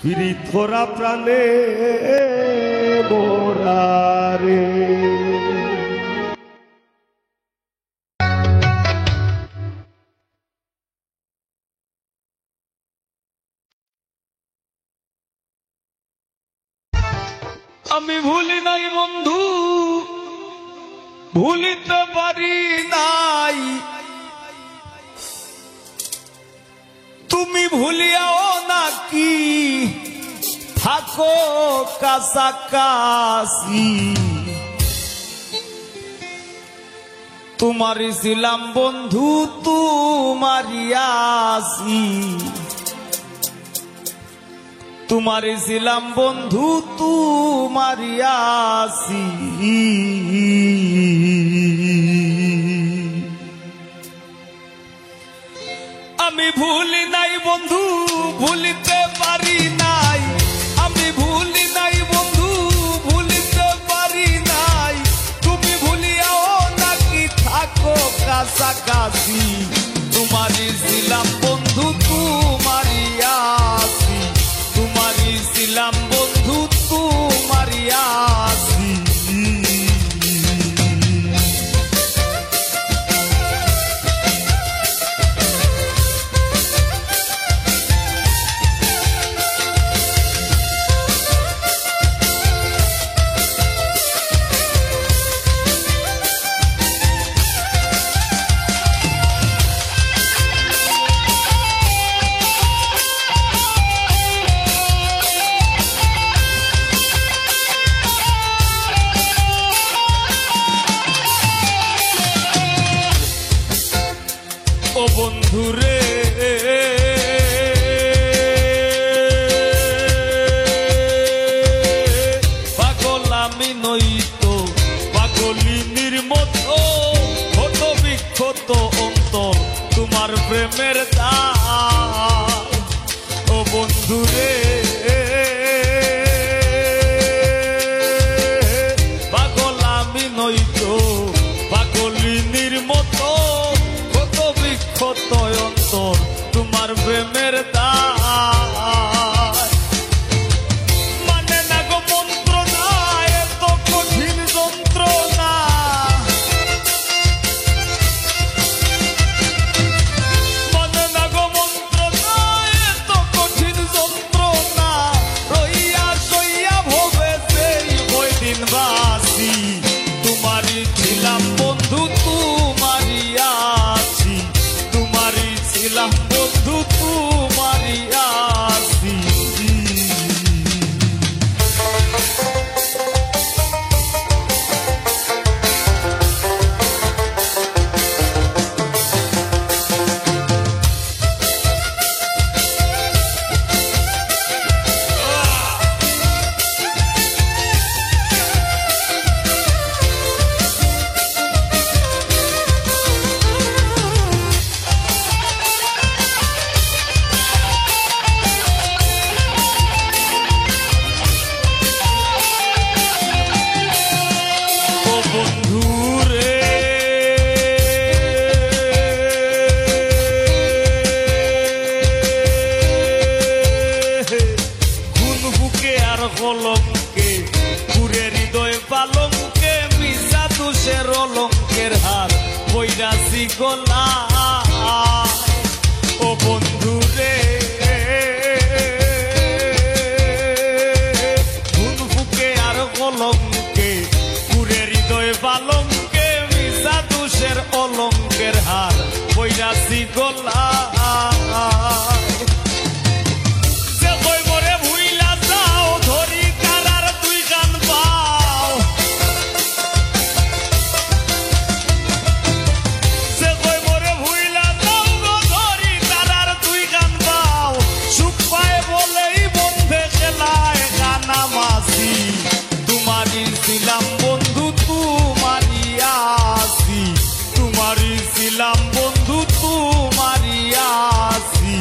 পীড়িত করা প্রাণে মোরা রে
আমি ভুলি নাই বন্ধু ভুলিতে পারি নাই তুমি ভুলিয়াও নাকি থাকো কাছাকাছি তোমারই ছিলাম বন্ধু তোমারই আসি তোমারই ছিলাম বন্ধু তোমারই আসি আমি ভুলি নাই বন্ধু ভুলিতে পারি নাই আমি ভুলি নাই বন্ধু ভুলিতে পারি নাই তুমি ভুলিয়াও নাকি থাকো কাছাকাছি তোমারই ছিলাম বন্ধু তোমারই আসি তোমারই ছিলাম বন্ধু তোমারই আসি ও বন্ধুরে পাগল আমি নইতো পাগলিনীর মতো ক্ষত বিক্ষত অন্তর তোমার প্রেমের দাগ ও বন্ধুরে পাগল আমি নইতো পাগলিনীর মতো ক্ষত অন্তর তোমার প্রেমের দায় মানে না গো মন্ত্রণা এত কঠিন যন্ত্রণা মানে না গো মন্ত্রণা এত কঠিন যন্ত্রণা রইয়া সইয়া ভবে সেই ওই দিন বাসি তোমারই ছিলাম বন্ধু তোমারই আছি তোমারই ছিলাম বন্ধু তোমারই আসি গলা ও বন্ধু রে খুন ফুকে আর কলঙ্কে পুরে হৃদয় বালঙ্কে মিশা দুষের অলঙ্কের হার বৈরাসি গলা যে কই মরে ভুইলা যাও ধরি কারার তুই গান পাও যে কই মরে ভুইলা যাও গো ধরি কারার তুই গান পাও সুখ পায় বলেই বন্ধে খেলায় গানা মাসি তোমারই ছিলাম বন্ধু তোমারই আসি তোমারই ছিলাম বন্ধু তোমারই আসি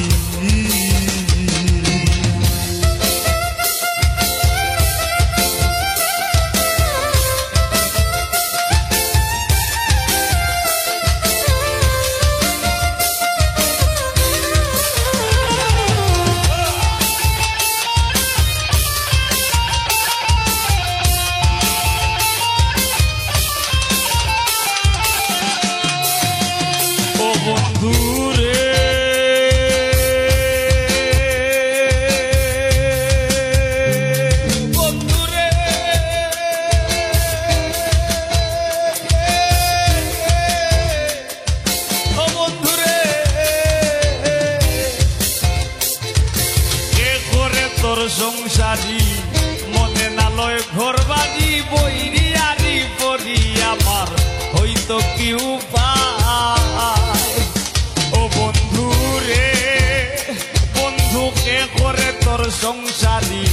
ও বন্ধু রে বন্ধু রে ও বন্ধু রে কে করে তোর সংসারী মনে না লয় ঘর বাড়ি বইরি আরি পড়ি আমার হইতো কি উপায় ও বন্ধু রে বন্ধু কে করে তোর সংসারী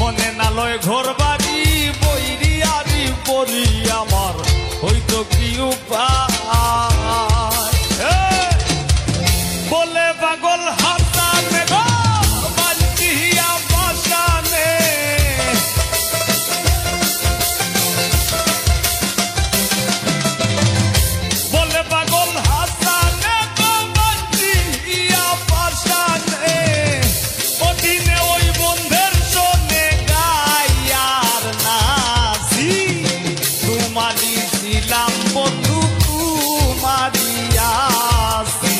মনে না লয় ঘর বাড়ি বইরি আরি পড়ি আমার হইতো কি উপায় বলে পাগল হাসানে গো বাঞ্চিয়া পাশানে বলে পাগল হাসানে গো বাঞ্চিয়া পাশানে অদিনে ওই বন্ধের শোনে গায়ার নাসি তোমারই ছিলাম বন্ধু তোমারই আসি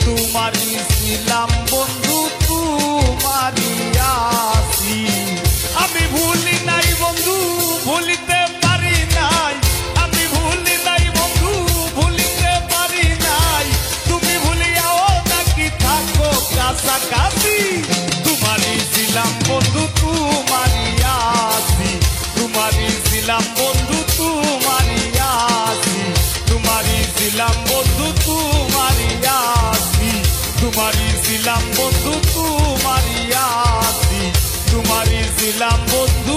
তোমারই ছিলাম বন্ধু তোমারই আসি আমি ভুলি নাই বন্ধু ভুলিতে পারি নাই আমি ভুলি নাই বন্ধু ভুলিতে পারি নাই তুমি ভুলিয়াও নাকি থাকো কাছাকাছি তোমারই ছিলাম বন্ধু তোমারই আসি তোমারই ছিলাম বন্ধু তোমারই আসি তোমারই ছিলাম বন্ধু তোমারই আসি তোমারই ছিলাম বন্ধু তোমারই আসি তোমারই ছিলাম বন্ধু